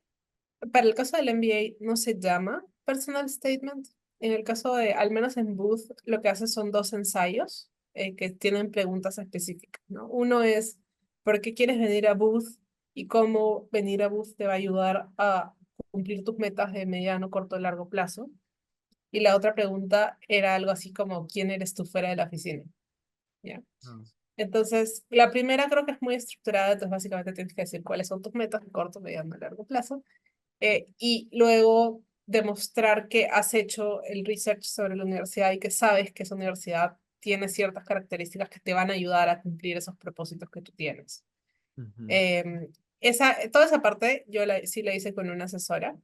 para el caso del MBA no se llama personal statement. En el caso de, al menos en Booth, lo que hace son dos ensayos que tienen preguntas específicas, ¿no? Uno es, ¿por qué quieres venir a Booth y cómo venir a Booth te va a ayudar a cumplir tus metas de mediano, corto y largo plazo? Y la otra pregunta era algo así como, ¿quién eres tú fuera de la oficina? ¿Ya? Ah. Entonces, la primera creo que es muy estructurada, entonces básicamente tienes que decir cuáles son tus metas de corto, mediano y largo plazo y luego demostrar que has hecho el research sobre la universidad y que sabes que esa universidad tiene ciertas características que te van a ayudar a cumplir esos propósitos que tú tienes. Ujú, Eh, toda esa parte yo sí la hice con una asesora.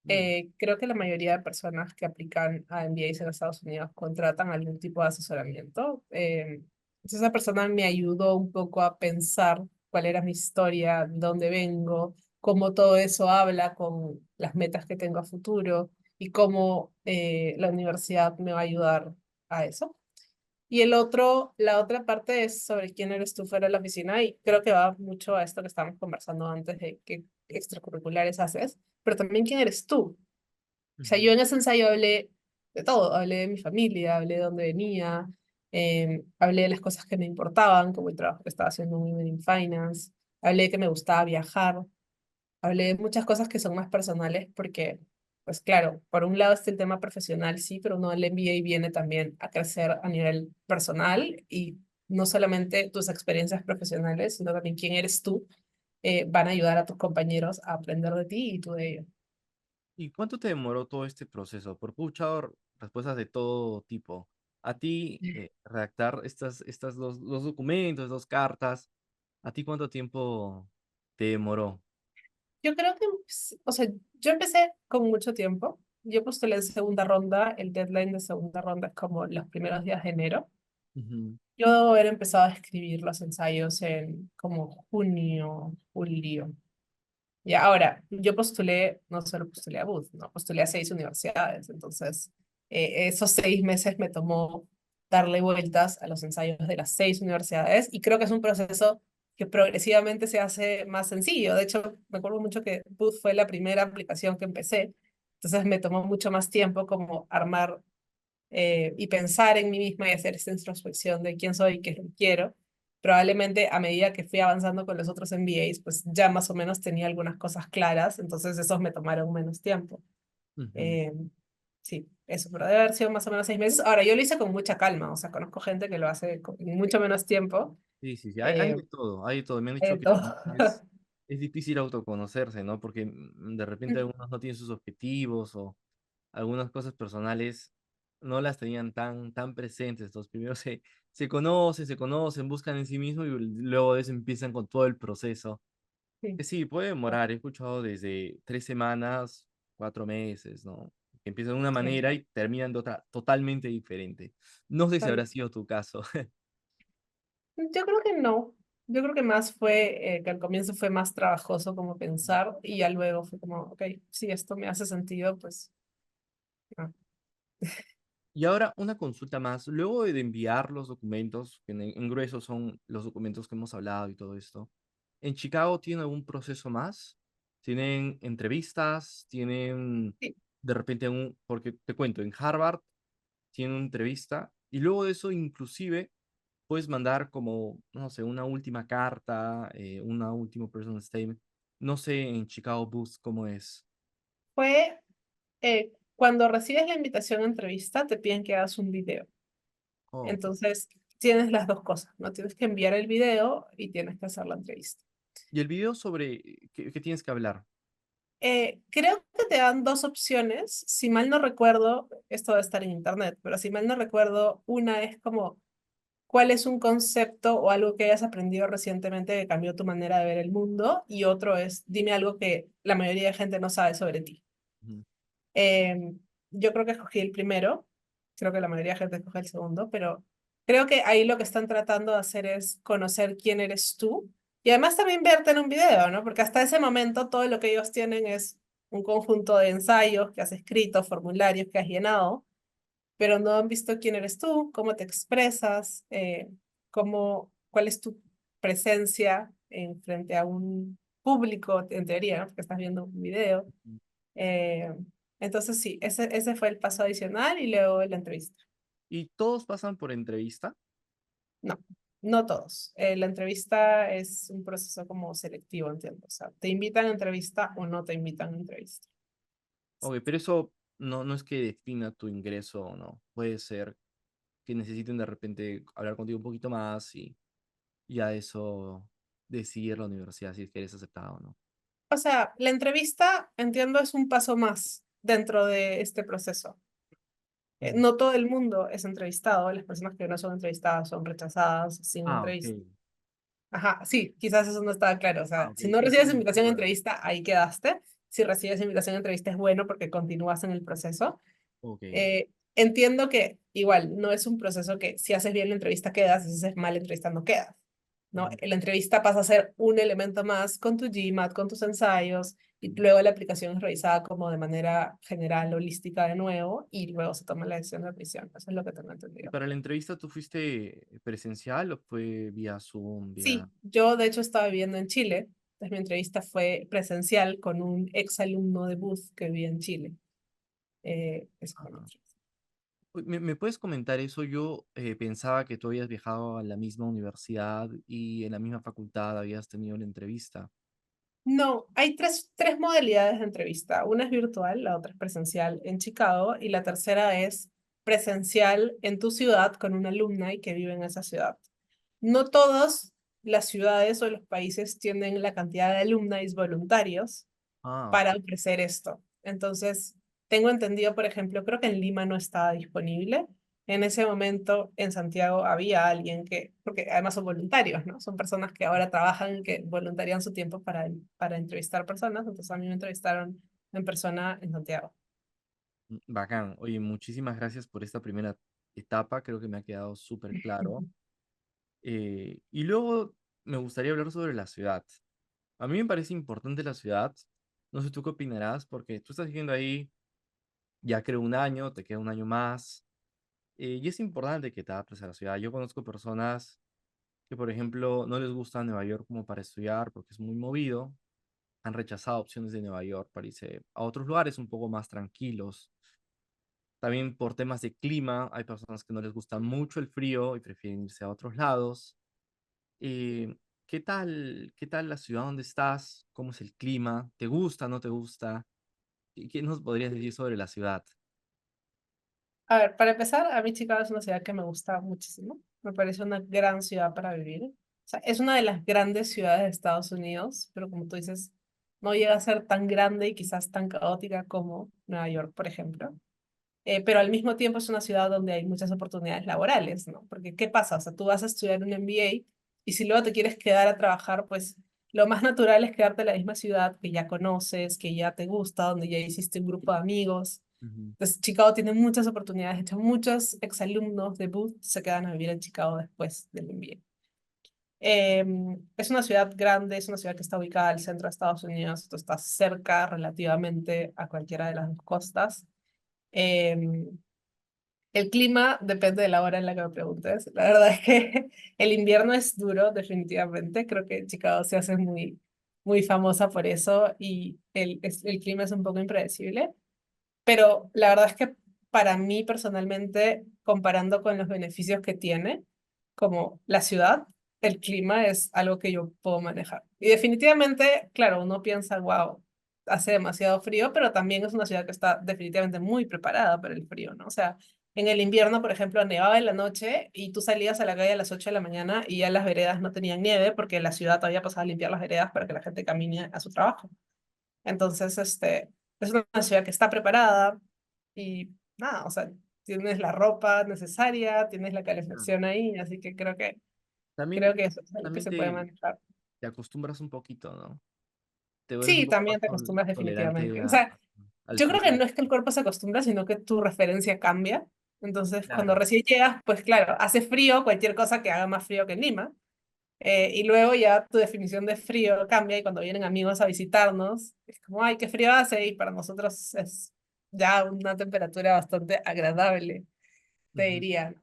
mm, Creo que la mayoría de personas que aplican a MBAs en Estados Unidos contratan algún tipo de asesoramiento. Entonces esa persona me ayudó un poco a pensar cuál era mi historia, de dónde vengo, cómo todo eso habla con las metas que tengo a futuro y cómo la universidad me va a ayudar a eso. Y la otra parte es sobre quién eres tú fuera de la oficina y creo que va mucho a esto que estábamos conversando antes de qué extracurriculares haces, pero también quién eres tú. O sea, ujú. yo en ese ensayo hablé de todo, hablé de mi familia, hablé de dónde venía, hablé de las cosas que me importaban, como el trabajo que estaba haciendo en Women in Finance, hablé de que me gustaba viajar, hablé de muchas cosas que son más personales porque, pues claro, por un lado está el tema profesional, sí, pero no, el MBA viene también a crecer a nivel personal y no solamente tus experiencias profesionales, sino también quién eres tú, van a ayudar a tus compañeros a aprender de ti y tú de ellos. ¿Y cuánto te demoró todo este proceso? Porque he escuchado respuestas de todo tipo. A ti, redactar estas dos documentos, dos cartas, ¿a ti cuánto tiempo te demoró? Yo creo que, o sea, yo empecé con mucho tiempo. Yo postulé en segunda ronda, el deadline de segunda ronda es como los primeros días de enero. Ujú, Yo debo haber empezado a escribir los ensayos en como junio, julio. Y ahora, yo postulé, no solo postulé a Booth, no, postulé a 6 universidades. Entonces, esos 6 meses me tomó darle vueltas a los ensayos de las 6 universidades y creo que es un proceso que progresivamente se hace más sencillo. De hecho, me acuerdo mucho que Booth fue la primera aplicación que empecé. Entonces, me tomó mucho más tiempo como armar y pensar en mí misma y hacer esta introspección de quién soy y qué es lo que quiero. Probablemente a medida que fui avanzando con los otros MBAs, pues ya más o menos tenía algunas cosas claras, entonces esos me tomaron menos tiempo. ujú. Eh, sí, eso, pero debe haber sido más o menos 6 meses. Ahora, yo lo hice con mucha calma, o sea, conozco gente que lo hace con mucho menos tiempo. Sí, sí, sí, hay Eh, de todo, hay de todo. Me han dicho que todo. también es es difícil autoconocerse, ¿no? Porque de repente algunos no tienen sus objetivos o algunas cosas personales no las tenían tan presentes. Entonces, primero se conocen, buscan en sí mismos y luego de eso empiezan con todo el proceso. Sí. Que sí, puede demorar. He escuchado desde 3 semanas, 4 meses, ¿no? Que empiezan de una Sí, manera y terminan de otra totalmente diferente. No sé si tal. habrá sido tu caso. Yo creo que no. Yo creo que más fue que al comienzo fue más trabajoso como pensar y ya luego fue como, ok, si esto me hace sentido, pues ah. Y ahora una consulta más. Luego de enviar los documentos, que en grueso son los documentos que hemos hablado y todo esto, ¿en Chicago tienen algún proceso más? ¿Tienen entrevistas? ¿Tienen Sí. de repente porque te cuento, en Harvard tienen una entrevista y luego de eso inclusive puedes mandar como, no sé, una última carta, una última personal statement. No sé en Chicago Booth cómo es. Fue cuando recibes la invitación a entrevista, te piden que hagas un video. Oh, ok. Entonces, tienes las dos cosas, ¿no? Tienes que enviar el video y tienes que hacer la entrevista. ¿Y el video sobre qué tienes que hablar? Creo que te dan dos opciones. Si mal no recuerdo, esto debe estar en internet, pero si mal no recuerdo, una es como cuál es un concepto o algo que hayas aprendido recientemente que cambió tu manera de ver el mundo, y otro es dime algo que la mayoría de gente no sabe sobre ti. Ujú. Yo creo que escogí el primero, creo que la mayoría de gente escoge el segundo, pero creo que ahí lo que están tratando de hacer es conocer quién eres tú y además también verte en un video, ¿no? Porque hasta ese momento todo lo que ellos tienen es un conjunto de ensayos que has escrito, formularios que has llenado, pero no han visto quién eres tú, cómo te expresas, cuál es tu presencia en frente a un público, en teoría, ¿no? Porque estás viendo un video. Eh, entonces sí, ese fue el paso adicional y luego la entrevista. ¿Y todos pasan por entrevista? No, no todos. La entrevista es un proceso como selectivo, entiendo. O sea, te invitan a entrevista o no te invitan a entrevista. Ok, pero eso no es que defina tu ingreso o no. Puede ser que necesiten de repente hablar contigo un poquito más y ya eso decidir la universidad si es que eres aceptado o no. O sea, la entrevista, entiendo, es un paso más dentro de este proceso. Ujú. No todo el mundo es entrevistado, las personas que no son entrevistadas son rechazadas sin Ah, ok. entrevista. Ajá, sí, quizás eso no estaba claro. O Ah, sea, ok. si no Sí, sí, recibes no invitación a recuerdo. entrevista, ahí quedaste. Si recibes invitación a entrevista es bueno porque continúas en el proceso. Ok. Entiendo que igual no es un proceso que si haces bien la entrevista quedas y si haces mal la entrevista no quedas, ¿no? Ujú. La entrevista pasa a ser un elemento más con tu GMAT, con tus ensayos y luego la aplicación es revisada como de manera general, holística de nuevo y luego se toma la decisión de admisión. Eso es lo que tengo ¿Y entendido. para la entrevista tú fuiste presencial o fue vía Zoom, vía... Sí, yo de hecho estaba viviendo en Chile. Entonces mi entrevista fue presencial con un ex alumno de Booth que vivía en Chile. Eso fue mi Ajá. entrevista. Uy, ¿me puedes comentar eso? Yo pensaba que tú habías viajado a la misma universidad y en la misma facultad habías tenido la entrevista. No, hay tres modalidades de entrevista. Una es virtual, la otra es presencial en Chicago y la tercera es presencial en tu ciudad con una alumna y que vive en esa ciudad. No todas las ciudades o los países tienen la cantidad de alumnos voluntarios Ah, ok. para ofrecer esto. Entonces, tengo entendido, por ejemplo, creo que en Lima no estaba disponible. En ese momento en Santiago había alguien que, porque además son voluntarios, ¿no? Son personas que ahora trabajan, que voluntarian su tiempo para entrevistar personas. Entonces a mí me entrevistaron en persona en Santiago. Bacán. Oye, muchísimas gracias por esta primera etapa. Creo que me ha quedado súper claro. Y luego me gustaría hablar sobre la ciudad. A mí me parece importante la ciudad. No sé tú qué opinarás, porque tú estás viviendo ahí ya creo un año, te queda un año más. Y es importante que te adaptes a la ciudad. Yo conozco personas que, por ejemplo, no les gusta Nueva York como para estudiar porque es muy movido. Han rechazado opciones de Nueva York para irse a otros lugares un poco más tranquilos. También por temas de clima, hay personas que no les gusta mucho el frío y prefieren irse a otros lados. Eh, ¿Qué tal la ciudad donde estás? ¿Cómo es el clima? ¿Te gusta, no te gusta? ¿Qué nos podrías decir sobre la ciudad? A ver, para empezar, a mí Chicago es una ciudad que me gusta muchísimo. Me parece una gran ciudad para vivir. sea, es una de las grandes ciudades de Estados Unidos, pero como tú dices, no llega a ser tan grande y quizás tan caótica como Nueva York, por ejemplo. Pero al mismo tiempo es una ciudad donde hay muchas oportunidades laborales, ¿no? Porque ¿qué pasa? O sea, tú vas a estudiar un MBA y si luego te quieres quedar a trabajar, pues lo más natural es quedarte en la misma ciudad que ya conoces, que ya te gusta, donde ya hiciste un grupo de amigos. Ujú. Entonces, Chicago tiene muchas oportunidades. De hecho, muchos exalumnos de Booth se quedan a vivir en Chicago después del MBA. Es una ciudad grande, es una ciudad que está ubicada al centro de Estados Unidos, esto está cerca relativamente a cualquiera de las dos costas. Em, el clima depende de la hora en la que me preguntes. La verdad es que el invierno es duro, definitivamente. Creo que Chicago se hace muy, muy famosa por eso y el clima es un poco impredecible. Pero la verdad es que para mí personalmente, comparando con los beneficios que tiene, como la ciudad, el clima es algo que yo puedo manejar. Y definitivamente, claro, uno piensa, wow, hace demasiado frío, pero también es una ciudad que está definitivamente muy preparada para el frío, ¿no? O sea, en el invierno, por ejemplo, nevaba en la noche y tú salías a la calle a las 8 de la mañana y ya las veredas no tenían nieve porque la ciudad había pasado a limpiar las veredas para que la gente camine a su trabajo. Entonces, es una ciudad que está preparada y nada, o sea, tienes la ropa necesaria, tienes la Claro. calefacción ahí, así que También, creo que eso es algo que también se puede manejar. te acostumbras un poquito, ¿no? Te vuelves un Sí, poco más también te acostumbras tolerante definitivamente. O sea, al yo creo que frío. no es que el cuerpo se acostumbra, sino que tu referencia cambia. Entonces, cuando Claro. recién llegas, pues claro, hace frío, cualquier cosa que haga más frío que en Lima. Y luego ya tu definición de frío cambia y cuando vienen amigos a visitarnos, es como, ay, qué frío hace y para nosotros es ya una temperatura bastante agradable, te Ujú. diría.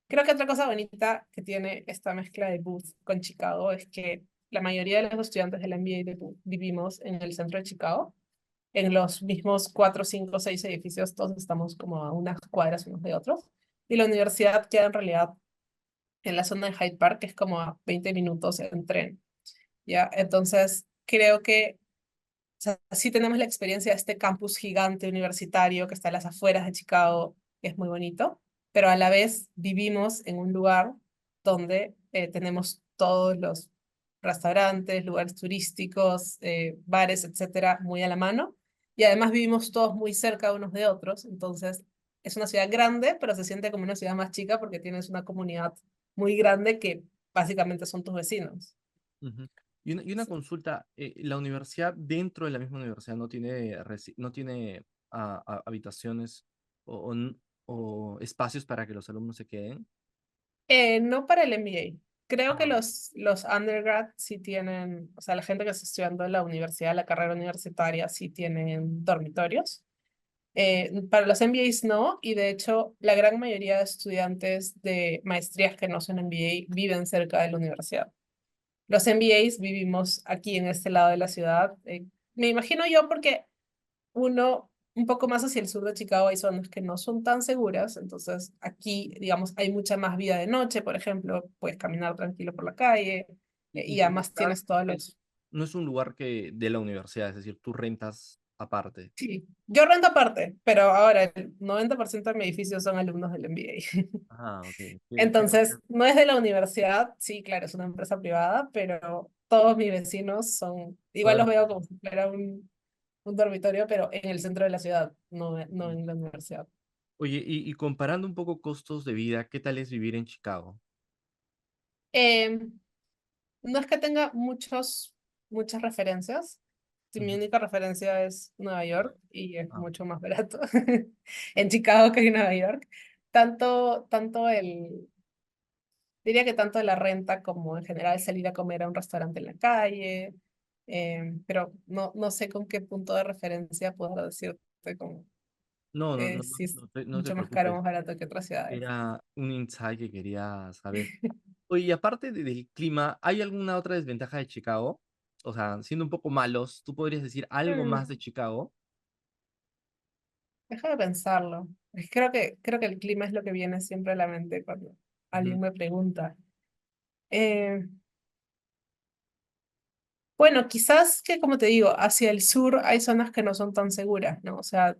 Creo que otra cosa bonita que tiene esta mezcla de Booth con Chicago es que la mayoría de los estudiantes del MBA de Booth vivimos en el centro de Chicago, en los mismos 4, 5, 6 edificios, todos estamos como a unas cuadras unos de otros. Y la universidad queda en realidad en la zona de Hyde Park, que es como a 20 minutos en tren. ¿Ya? Entonces, creo que o sea, sí tenemos la experiencia de este campus gigante universitario que está a las afueras de Chicago, que es muy bonito, pero a la vez vivimos en un lugar donde tenemos todos los restaurantes, lugares turísticos, bares, etcétera, muy a la mano. Y además vivimos todos muy cerca unos de otros, entonces es una ciudad grande, pero se siente como una ciudad más chica porque tienes una comunidad muy grande que básicamente son tus vecinos. Ujú. Y una consulta, ¿la universidad dentro de la misma universidad no tiene habitaciones o espacios para que los alumnos se queden? No para el MBA. Creo que Ah, los undergrad sí tienen, o sea, la gente que está estudiando en la universidad, la carrera universitaria, sí tienen dormitorios. Para los MBAs no, y de hecho la gran mayoría de estudiantes de maestrías que no son MBA viven cerca de la universidad. Los MBAs vivimos aquí en este lado de la ciudad. Me imagino yo porque uno, un poco más hacia el sur de Chicago hay zonas que no son tan seguras, entonces aquí, digamos, hay mucha más vida de noche, por ejemplo, puedes caminar tranquilo por la calle y y donde además estás tienes todos los... no es un lugar de la universidad, es decir, tú rentas aparte. Sí, yo rento aparte, pero ahora el 90% de mi edificio son alumnos del MBA. Ah, ok. Entonces, no es de la universidad, sí, claro, es una empresa privada, pero todos mis vecinos son, igual los Todas- veo como si fuera un dormitorio, pero en el centro de la ciudad, no en la universidad. Oye, y comparando un poco costos de vida, ¿qué tal es vivir en Chicago? Em, no es que tenga muchas referencias. Si mi Ujú. única referencia es Nueva York y es Ah, mucho más barato en Chicago que en Nueva York. Tanto diría que tanto la renta como en general salir a comer a un restaurante en la calle, pero no sé con qué punto de referencia puedo decirte como no, no, no, si es no te mucho más caro o preocupes. más barato que otras ciudades. Era un insight que quería saber. Oye, y aparte del clima, ¿hay alguna otra desventaja de Chicago? O sea, siendo un poco malos, ¿tú podrías decir algo más Mm, de Chicago? Deja de pensarlo. Creo que el clima es lo que viene siempre a la mente cuando Ujú. alguien me pregunta. Eh, bueno, quizás que, como te digo, hacia el sur hay zonas que no son tan seguras, ¿no? O sea,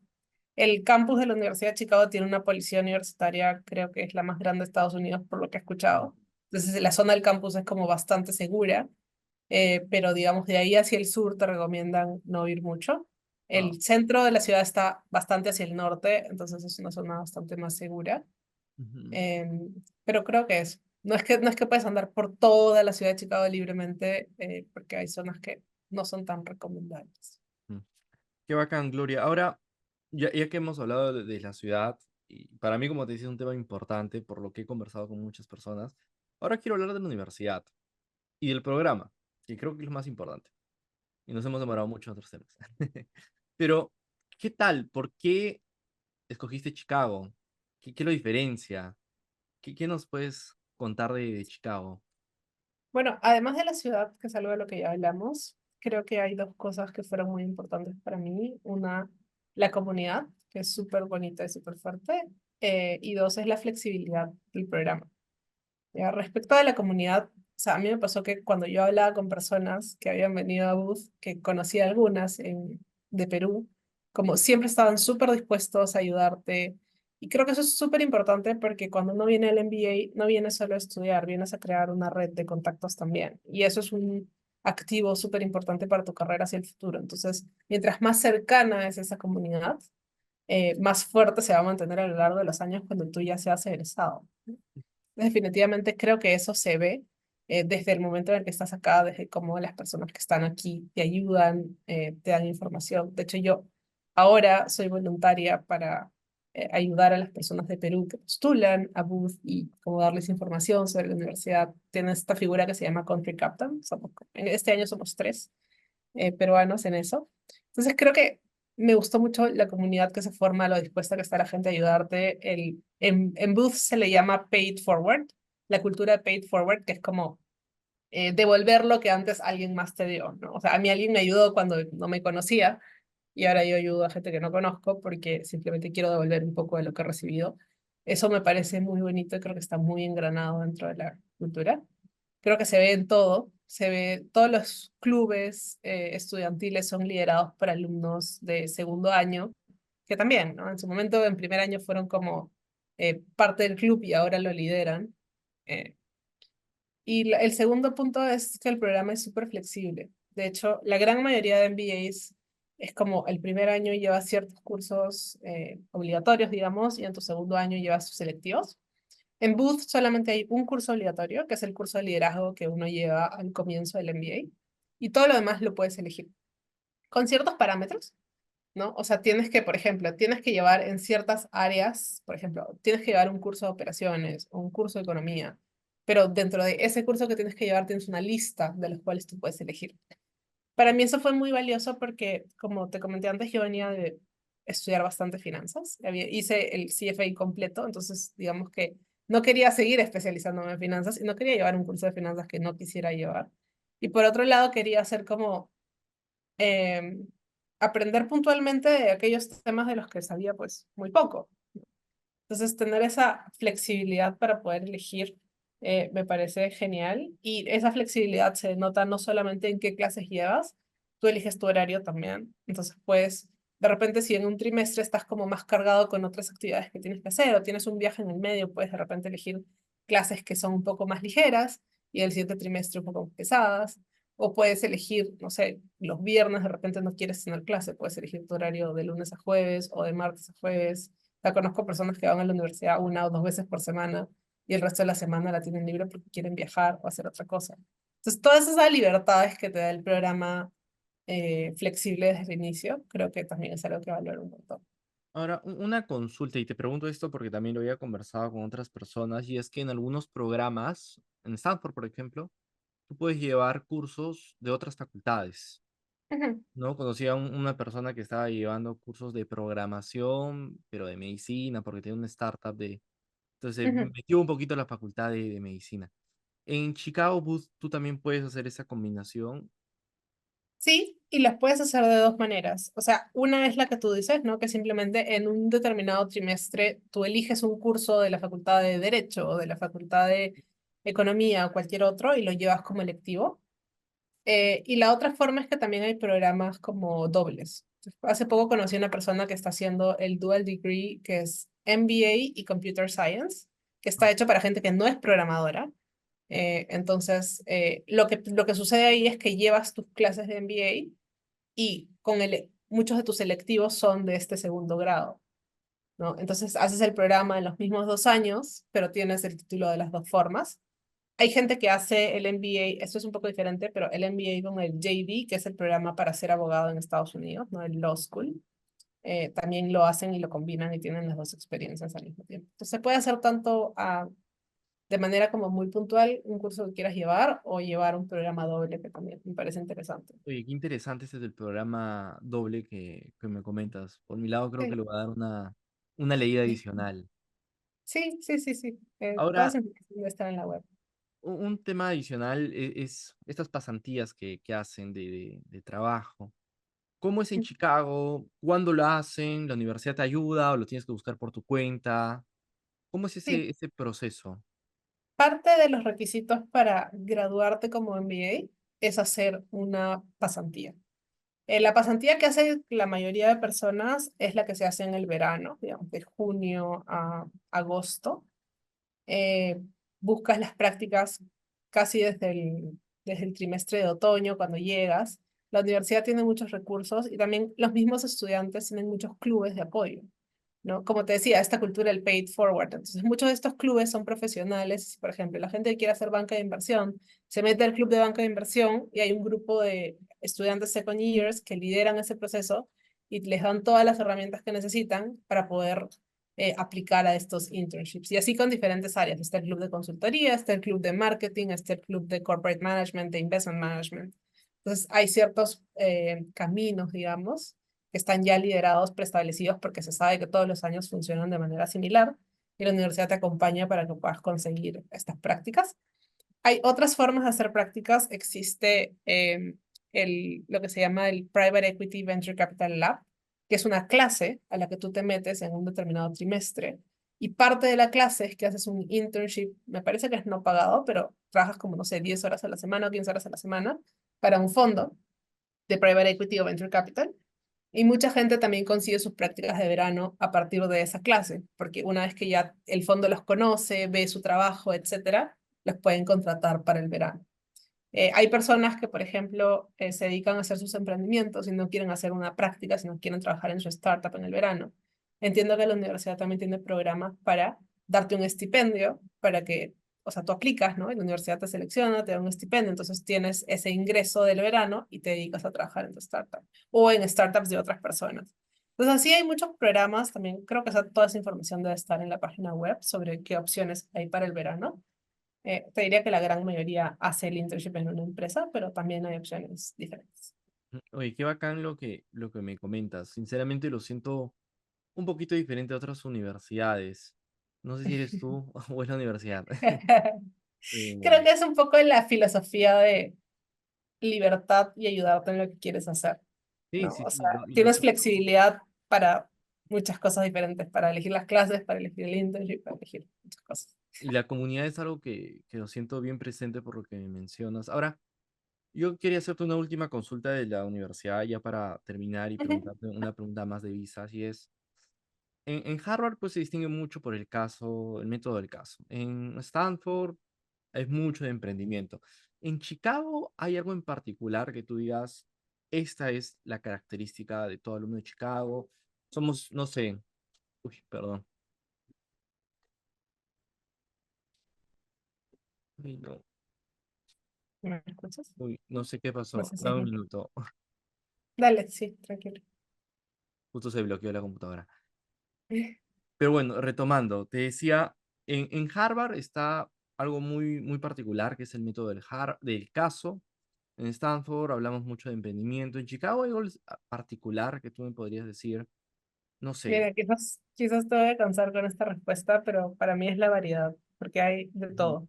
el campus de la Universidad de Chicago tiene una policía universitaria, creo que es la más grande de Estados Unidos, por lo que he escuchado. Entonces la zona del campus es como bastante segura, pero digamos de ahí hacia el sur te recomiendan no ir mucho. Ah, El centro de la ciudad está bastante hacia el norte, entonces es una zona bastante más segura. ujú, Pero creo que es. No es que puedes andar por toda la ciudad de Chicago libremente, porque hay zonas que no son tan recomendables. mm. Qué bacán, Gloria. Ahora, ya que hemos hablado de la ciudad, y para mí, como te decía, es un tema importante por lo que he conversado con muchas personas, ahora quiero hablar de la universidad y del programa, que creo que es lo más importante. Y nos hemos demorado mucho en otros temas. Pero, ¿qué tal? ¿Por qué escogiste Chicago? ¿Qué lo diferencia? ¿Qué nos puedes contar de Chicago? Bueno, además de la ciudad, que es algo de lo que ya hablamos, creo que hay dos cosas que fueron muy importantes para mí. Una, la comunidad, que es súper bonita y súper fuerte. Y dos, es la flexibilidad del programa. Ya, respecto a la comunidad, o sea, a mí me pasó que cuando yo hablaba con personas que habían venido a Booth, que conocía algunas de Perú, como siempre estaban súper dispuestos a ayudarte. Y creo que eso es súper importante porque cuando uno viene al MBA, no viene solo a estudiar, vienes a crear una red de contactos también. Y eso es un activo súper importante para tu carrera hacia el futuro. Entonces, mientras más cercana es esa comunidad, más fuerte se va a mantener a lo largo de los años cuando tú ya seas egresado. Definitivamente creo que eso se ve desde el momento en el que estás acá, desde cómo las personas que están aquí te ayudan, te dan información. De hecho, yo ahora soy voluntaria para ayudar a las personas de Perú que postulan a Booth y como darles información sobre la universidad. Tiene esta figura que se llama Country Captain. Este año somos 3 peruanos en eso. Entonces creo que me gustó mucho la comunidad que se forma, lo dispuesta que está la gente a ayudarte. En Booth se le llama Paid Forward, la cultura de Paid Forward, que es como devolver lo que antes alguien más te dio, ¿no? O sea, a mí alguien me ayudó cuando no me conocía y ahora yo ayudo a gente que no conozco porque simplemente quiero devolver un poco de lo que he recibido. Eso me parece muy bonito y creo que está muy engranado dentro de la cultura. Creo que se ve en todo, se ve, todos los clubes estudiantiles son liderados por alumnos de segundo año, que también, ¿no? En su momento, en primer año fueron como parte del club y ahora lo lideran. Eh, el segundo punto es que el programa es súper flexible. De hecho, la gran mayoría de MBAs es como el primer año llevas ciertos cursos obligatorios, digamos, y en tu segundo año llevas sus selectivos. En Booth solamente hay un curso obligatorio, que es el curso de liderazgo que uno lleva al comienzo del MBA, y todo lo demás lo puedes elegir con ciertos parámetros, ¿no? O sea, tienes que, por ejemplo, tienes que llevar en ciertas áreas, por ejemplo, tienes que llevar un curso de operaciones o un curso de economía, pero dentro de ese curso que tienes que llevar tienes una lista de los cuales tú puedes elegir. Para mí eso fue muy valioso porque, como te comenté antes, yo venía de estudiar bastante finanzas. Hice el CFA completo, entonces digamos que no quería seguir especializándome en finanzas y no quería llevar un curso de finanzas que no quisiera llevar. Y por otro lado, quería hacer como eh, aprender puntualmente de aquellos temas de los que sabía pues muy poco. Entonces, tener esa flexibilidad para poder elegir me parece genial. Y esa flexibilidad se nota no solamente en qué clases llevas, tú eliges tu horario también. Entonces, pues, de repente, si en un trimestre estás como más cargado con otras actividades que tienes que hacer o tienes un viaje en el medio, puedes de repente elegir clases que son un poco más ligeras y el siguiente trimestre un poco más pesadas. O puedes elegir, no sé, los viernes de repente no quieres tener clase, puedes elegir tu horario de lunes a jueves o de martes a jueves. Ya conozco personas que van a la universidad 1 o 2 veces por semana y el resto de la semana la tienen libre porque quieren viajar o hacer otra cosa. Entonces, todas esas libertades que te da el programa flexible desde el inicio, creo que también es algo que valoro un montón. Ahora, una consulta, y te pregunto esto porque también lo había conversado con otras personas, y es que en algunos programas, en Stanford, por ejemplo, tú puedes llevar cursos de otras facultades, Ujú, ¿no? Conocí a una persona que estaba llevando cursos de programación, pero de medicina, porque tiene una startup de... Entonces, ujú. metió un poquito a la facultad de medicina. En Chicago Booth, tú también puedes hacer esa combinación. Sí, y las puedes hacer de dos maneras. O sea, una es la que tú dices, ¿no? Que simplemente en un determinado trimestre tú eliges un curso de la Facultad de Derecho o de la Facultad de Economía o cualquier otro y lo llevas como electivo. Y la otra forma es que también hay programas como dobles. Hace poco conocí a una persona que está haciendo el dual degree, que es MBA y Computer Science, que está hecho para gente que no es programadora, Entonces, lo que sucede ahí es que llevas tus clases de MBA y muchos de tus selectivos son de este segundo grado, ¿no? Entonces haces el programa en los mismos 2 años, pero tienes el título de las dos formas. Hay gente que hace el MBA, esto es un poco diferente, pero el MBA con el JD, que es el programa para ser abogado en Estados Unidos, ¿no? El Law School. También lo hacen y lo combinan y tienen las dos experiencias al mismo tiempo. Entonces se puede hacer tanto de manera como muy puntual un curso que quieras llevar o llevar un programa doble que también me parece interesante. Oye, qué interesante este del programa doble que me comentas. Por mi lado, creo que Sí, le voy a dar una leída adicional. sí, sí, sí, sí. Toda Ahora, esa información debe estar en la web. un tema adicional es estas pasantías que hacen de trabajo. ¿Cómo es en Chicago? ¿Cuándo lo hacen? ¿La universidad te ayuda o lo tienes que buscar por tu cuenta? ¿Cómo es Sí, ese proceso? parte de los requisitos para graduarte como MBA es hacer una pasantía. La pasantía que hace la mayoría de personas es la que se hace en el verano, digamos, de junio a agosto. eh, Buscas las prácticas casi desde el trimestre de otoño, cuando llegas. La universidad tiene muchos recursos y también los mismos estudiantes tienen muchos clubes de apoyo, ¿no? Como te decía, esta cultura del paid forward. Entonces, muchos de estos clubes son profesionales. Por ejemplo, la gente que quiere hacer banca de inversión se mete al club de banca de inversión y hay un grupo de estudiantes second years que lideran ese proceso y les dan todas las herramientas que necesitan para poder aplicar a estos internships. Y así con diferentes áreas. Está el club de consultoría, está el club de marketing, está el club de corporate management, de investment management. Entonces, hay ciertos caminos, digamos, que están ya liderados, preestablecidos, porque se sabe que todos los años funcionan de manera similar y la universidad te acompaña para que puedas conseguir estas prácticas. Hay otras formas de hacer prácticas. Existe lo que se llama el Private Equity Venture Capital Lab, que es una clase a la que tú te metes en un determinado trimestre. Y parte de la clase es que haces un internship, me parece que es no pagado, pero trabajas como, no sé, 10 horas a la semana o 15 horas a la semana para un fondo de Private Equity o Venture Capital. Y mucha gente también consigue sus prácticas de verano a partir de esa clase, porque una vez que ya el fondo los conoce, ve su trabajo, etcétera, los pueden contratar para el verano. Hay personas que, por ejemplo, se dedican a hacer sus emprendimientos y no quieren hacer una práctica, sino quieren trabajar en su startup en el verano. Entiendo que la universidad también tiene programas para darte un estipendio para que, o sea, tú aplicas, ¿no? Y la universidad te selecciona, te da un estipendio, entonces tienes ese ingreso del verano y te dedicas a trabajar en tu startup o en startups de otras personas. Entonces, así hay muchos programas, también creo que toda esa información debe estar en la página web sobre qué opciones hay para el verano. Te diría que la gran mayoría hace el internship en una empresa, pero también hay opciones diferentes. Oye, qué bacán lo que me comentas. Sinceramente lo siento un poquito diferente a otras universidades. No sé si eres tú o es la universidad. Creo Eh, que es un poco la filosofía de libertad y ayudarte en lo que quieres hacer, sí, ¿no? sí, O sí, sea, y lo tienes siento. flexibilidad para muchas cosas diferentes, para elegir las clases, para elegir el internship, para elegir muchas cosas. Y la comunidad es algo que lo siento bien presente por lo que me mencionas. Ahora, yo quería hacerte una última consulta de la universidad ya para terminar y Ujú. preguntarte una pregunta más de visas y es, en Harvard pues se distingue mucho por el caso, el método del caso. En Stanford es mucho de emprendimiento. En Chicago hay algo en particular que tú digas, esta es la característica de todo alumno de Chicago. Somos, no sé, uy, perdón. Uy, no, ¿Me escuchas? uy, no sé qué No pasó. sé si es Dame un mi... minuto. Dale, sí, tranquilo. Justo se bloqueó la computadora. Pero bueno, retomando, te decía, en Harvard está algo muy particular, que es el método del caso. En Stanford hablamos mucho de emprendimiento. En Chicago hay algo particular que tú me podrías decir, no sé. Mira, quizás te voy a cansar con esta respuesta, pero para mí es la variedad, porque hay de Ujú, todo.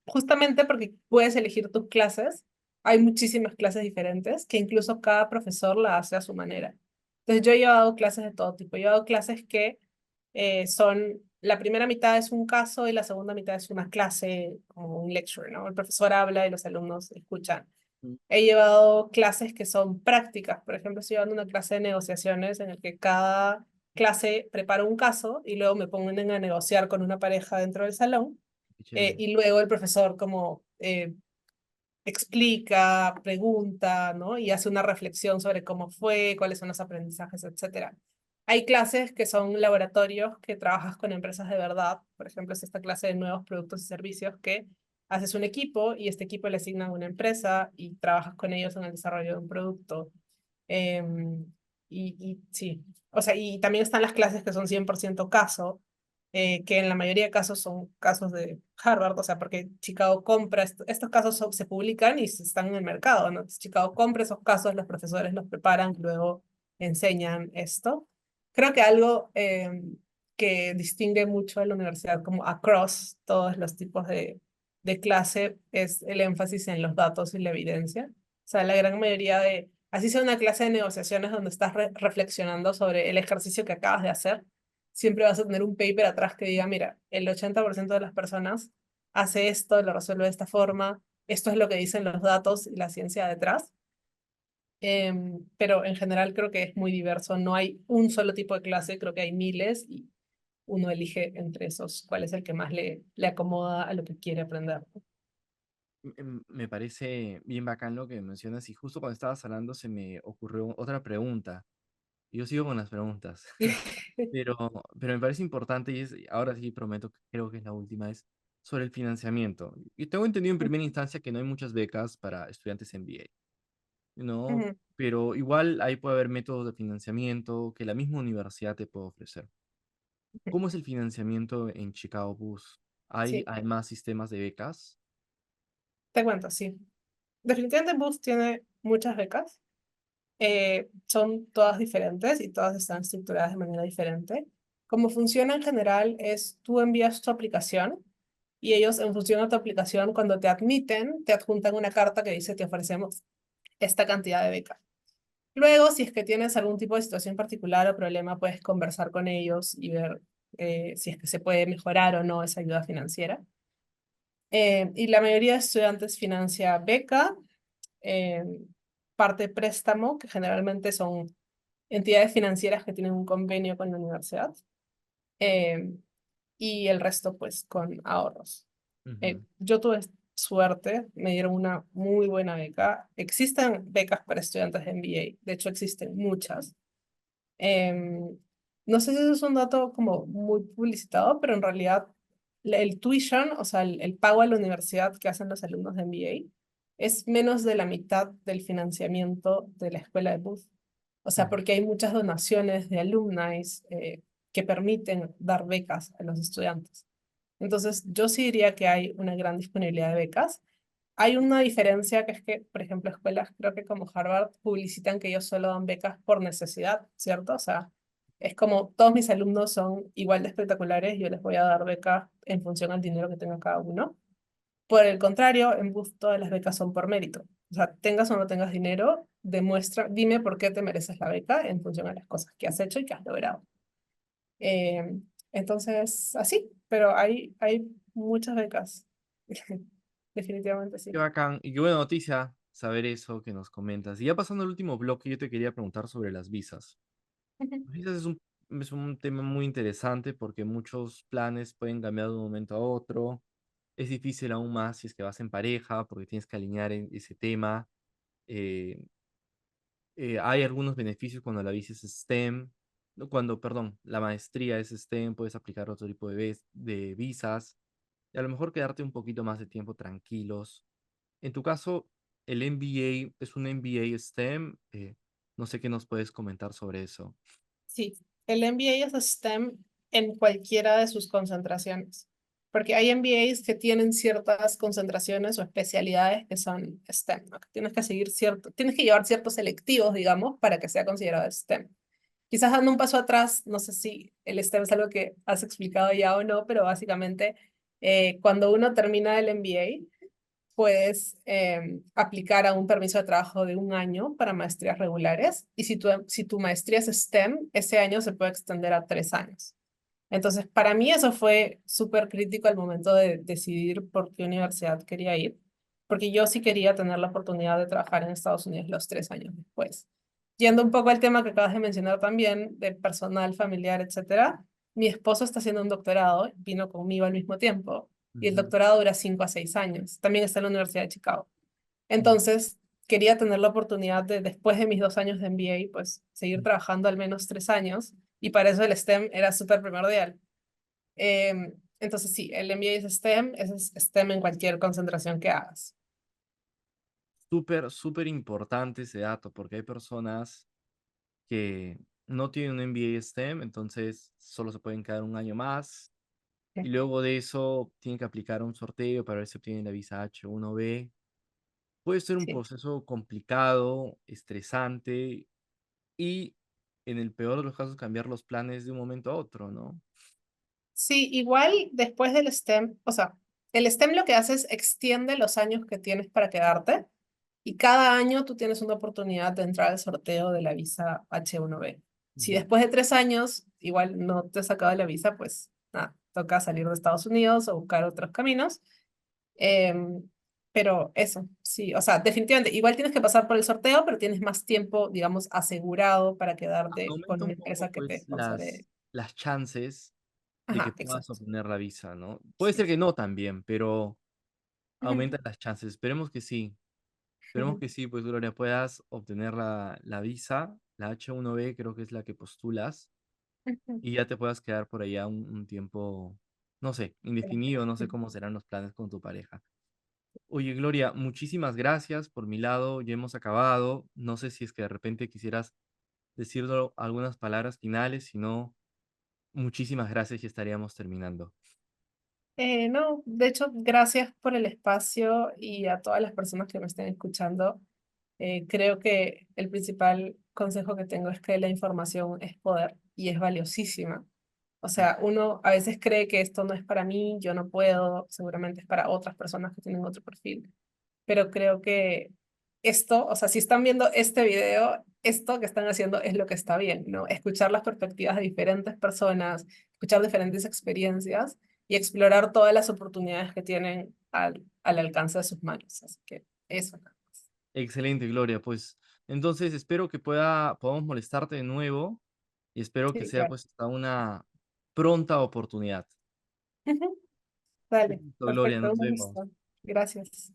Justamente porque puedes elegir tus clases, hay muchísimas clases diferentes que incluso cada profesor la hace a su manera. Entonces yo he llevado clases de todo tipo. He llevado clases que la primera mitad es un caso y la segunda mitad es una clase, como un lecture, ¿no? El profesor habla y los alumnos escuchan. ujú. He llevado clases que son prácticas. Por ejemplo, estoy llevando una clase de negociaciones en el que cada clase prepara un caso y luego me ponen a negociar con una pareja dentro del salón. Qué chévere. Y luego el profesor como explica, pregunta, ¿no? Y hace una reflexión sobre cómo fue, cuáles son los aprendizajes, etcétera. Hay clases que son laboratorios que trabajas con empresas de verdad. Por ejemplo, es esta clase de nuevos productos y servicios que haces un equipo y este equipo le asignan a una empresa y trabajas con ellos en el desarrollo de un producto. Y sí, o sea, y también están las clases que son 100% caso, que en la mayoría de casos son casos de Harvard, o sea, porque Chicago compra, estos casos se publican y están en el mercado, ¿no? Entonces, Chicago compra esos casos, los profesores los preparan, luego enseñan esto. Creo que algo que distingue mucho a la universidad, como across todos los tipos de clase, es el énfasis en los datos y la evidencia. O sea, la gran mayoría de, así sea una clase de negociaciones donde estás reflexionando sobre el ejercicio que acabas de hacer, siempre vas a tener un paper atrás que diga, mira, el 80% de las personas hace esto, lo resuelve de esta forma, esto es lo que dicen los datos y la ciencia detrás. Pero en general creo que es muy diverso, no hay un solo tipo de clase, creo que hay miles y uno elige entre esos cuál es el que más le acomoda a lo que quiere aprender. Me parece bien bacán lo que mencionas y justo cuando estabas hablando se me ocurrió otra pregunta. Y yo sigo con las preguntas, pero, pero me parece importante y ahora sí prometo que creo que es la última, es sobre el financiamiento. Y tengo entendido en primera instancia que no hay muchas becas para estudiantes MBA, ¿no? Ujú, Pero igual ahí puede haber métodos de financiamiento que la misma universidad te puede ofrecer. ¿Cómo es el financiamiento en Chicago Bus? ¿Hay sí, además sistemas de becas? te cuento, sí. Definitivamente Boost tiene muchas becas. Son todas diferentes y todas están estructuradas de manera diferente. Como funciona en general es tú envías tu aplicación y ellos en función de tu aplicación cuando te admiten te adjuntan una carta que dice te ofrecemos esta cantidad de beca. Luego, si es que tienes algún tipo de situación particular o problema, puedes conversar con ellos y ver si es que se puede mejorar o no esa ayuda financiera. Y la mayoría de estudiantes financia beca, eh, parte préstamo, que generalmente son entidades financieras que tienen un convenio con la universidad, eh, y el resto pues con ahorros. Ujú. Yo tuve suerte, me dieron una muy buena beca. Existen becas para estudiantes de MBA, de hecho existen muchas. Em, no sé si eso es un dato como muy publicitado, pero en realidad el tuition, o sea, el pago a la universidad que hacen los alumnos de MBA, es menos de la mitad del financiamiento de la escuela de Booth. O sea, Ujú. porque hay muchas donaciones de alumni que permiten dar becas a los estudiantes. Entonces, yo sí diría que hay una gran disponibilidad de becas. Hay una diferencia que es que, por ejemplo, escuelas, creo que como Harvard, publicitan que ellos solo dan becas por necesidad, ¿cierto? O sea, es como todos mis alumnos son igual de espectaculares, yo les voy a dar becas en función al dinero que tenga cada uno. Por el contrario, en Boost todas las becas son por mérito. O sea, tengas o no tengas dinero, demuestra, dime por qué te mereces la beca en función a las cosas que has hecho y que has logrado. Eh, entonces, así, pero hay muchas becas. Definitivamente sí. Qué bacán y qué buena noticia saber eso que nos comentas. Y ya pasando al último bloque, yo te quería preguntar sobre las visas. Las visas es un tema muy interesante porque muchos planes pueden cambiar de un momento a otro. Es difícil aún más si es que vas en pareja porque tienes que alinear en ese tema. Eh, hay algunos beneficios cuando la visa es STEM. No, cuando, perdón, la maestría es STEM, puedes aplicar otro tipo de visas y a lo mejor quedarte un poquito más de tiempo tranquilos. En tu caso, el MBA es un MBA STEM. No sé qué nos puedes comentar sobre eso. Sí, el MBA es STEM en cualquiera de sus concentraciones, porque hay MBAs que tienen ciertas concentraciones o especialidades que son STEM, ¿no? Que tienes que seguir tienes que llevar ciertos selectivos, digamos, para que sea considerado STEM. Quizás dando un paso atrás, no sé si el STEM es algo que has explicado ya o no, pero básicamente cuando uno termina el MBA, puedes aplicar a un permiso de trabajo de un año para maestrías regulares y si tu maestría es STEM, ese año se puede extender a 3 años. Entonces, para mí eso fue súper crítico al momento de decidir por qué universidad quería ir, porque yo sí quería tener la oportunidad de trabajar en Estados Unidos los 3 años después. Yendo un poco al tema que acabas de mencionar también, de personal, familiar, etcétera, mi esposo está haciendo un doctorado, vino conmigo al mismo tiempo y el Ujú. doctorado dura 5 a 6 años. También está en la Universidad de Chicago. Mm. Entonces, quería tener la oportunidad de, después de mis 2 años de MBA, pues seguir trabajando al menos 3 años, y para eso el STEM era súper primordial. Entonces, sí, el MBA es STEM, es STEM en cualquier concentración que hagas. Súper, súper importante ese dato, porque hay personas que no tienen un MBA STEM, entonces solo se pueden quedar un año más, y Sí. luego de eso tienen que aplicar un sorteo para ver si obtienen la visa H1B. Puede ser un Sí. proceso complicado, estresante y, en el peor de los casos, cambiar los planes de un momento a otro, ¿no? Sí, igual después del STEM, o sea, el STEM lo que hace es extiende los años que tienes para quedarte, y cada año tú tienes una oportunidad de entrar al sorteo de la visa H1B. Si Ujú. después de 3 años igual no te has sacado la visa, pues nada, toca salir de Estados Unidos o buscar otros caminos. Em, pero eso, sí, o sea, definitivamente, igual tienes que pasar por el sorteo, pero tienes más tiempo, digamos, asegurado para quedarte con Aumenta una un poco, empresa que te pues, sponsore. las chances de que Ajá, puedas exacto. obtener la visa, ¿no? Puede Sí. ser que no también, pero Ujú. aumenta las chances. Esperemos que sí. Esperemos que sí, pues, Gloria, puedas obtener la visa, la H1B, creo que es la que postulas, Ujú. y ya te puedas quedar por allá un tiempo, no sé, indefinido, no sé cómo serán los planes con tu pareja. Oye, Gloria, muchísimas gracias por mi lado, ya hemos acabado. No sé si es que de repente quisieras decir algunas palabras finales, si no, muchísimas gracias y estaríamos terminando. No, de hecho, gracias por el espacio, y a todas las personas que me estén escuchando. Creo que el principal consejo que tengo es que la información es poder y es valiosísima. O sea, uno a veces cree que esto no es para mí, yo no puedo, seguramente es para otras personas que tienen otro perfil, pero creo que esto, o sea, si están viendo este video, esto que están haciendo es lo que está bien, ¿no? Escuchar las perspectivas de diferentes personas, escuchar diferentes experiencias y explorar todas las oportunidades que tienen al alcance de sus manos. Así que eso. Excelente, Gloria. Pues entonces espero que podamos molestarte de nuevo y espero que Sí, sea claro. pues hasta una pronta oportunidad. Ujú. Dale, Listo, Gloria, perfecto, nos un vemos. gusto. Gracias.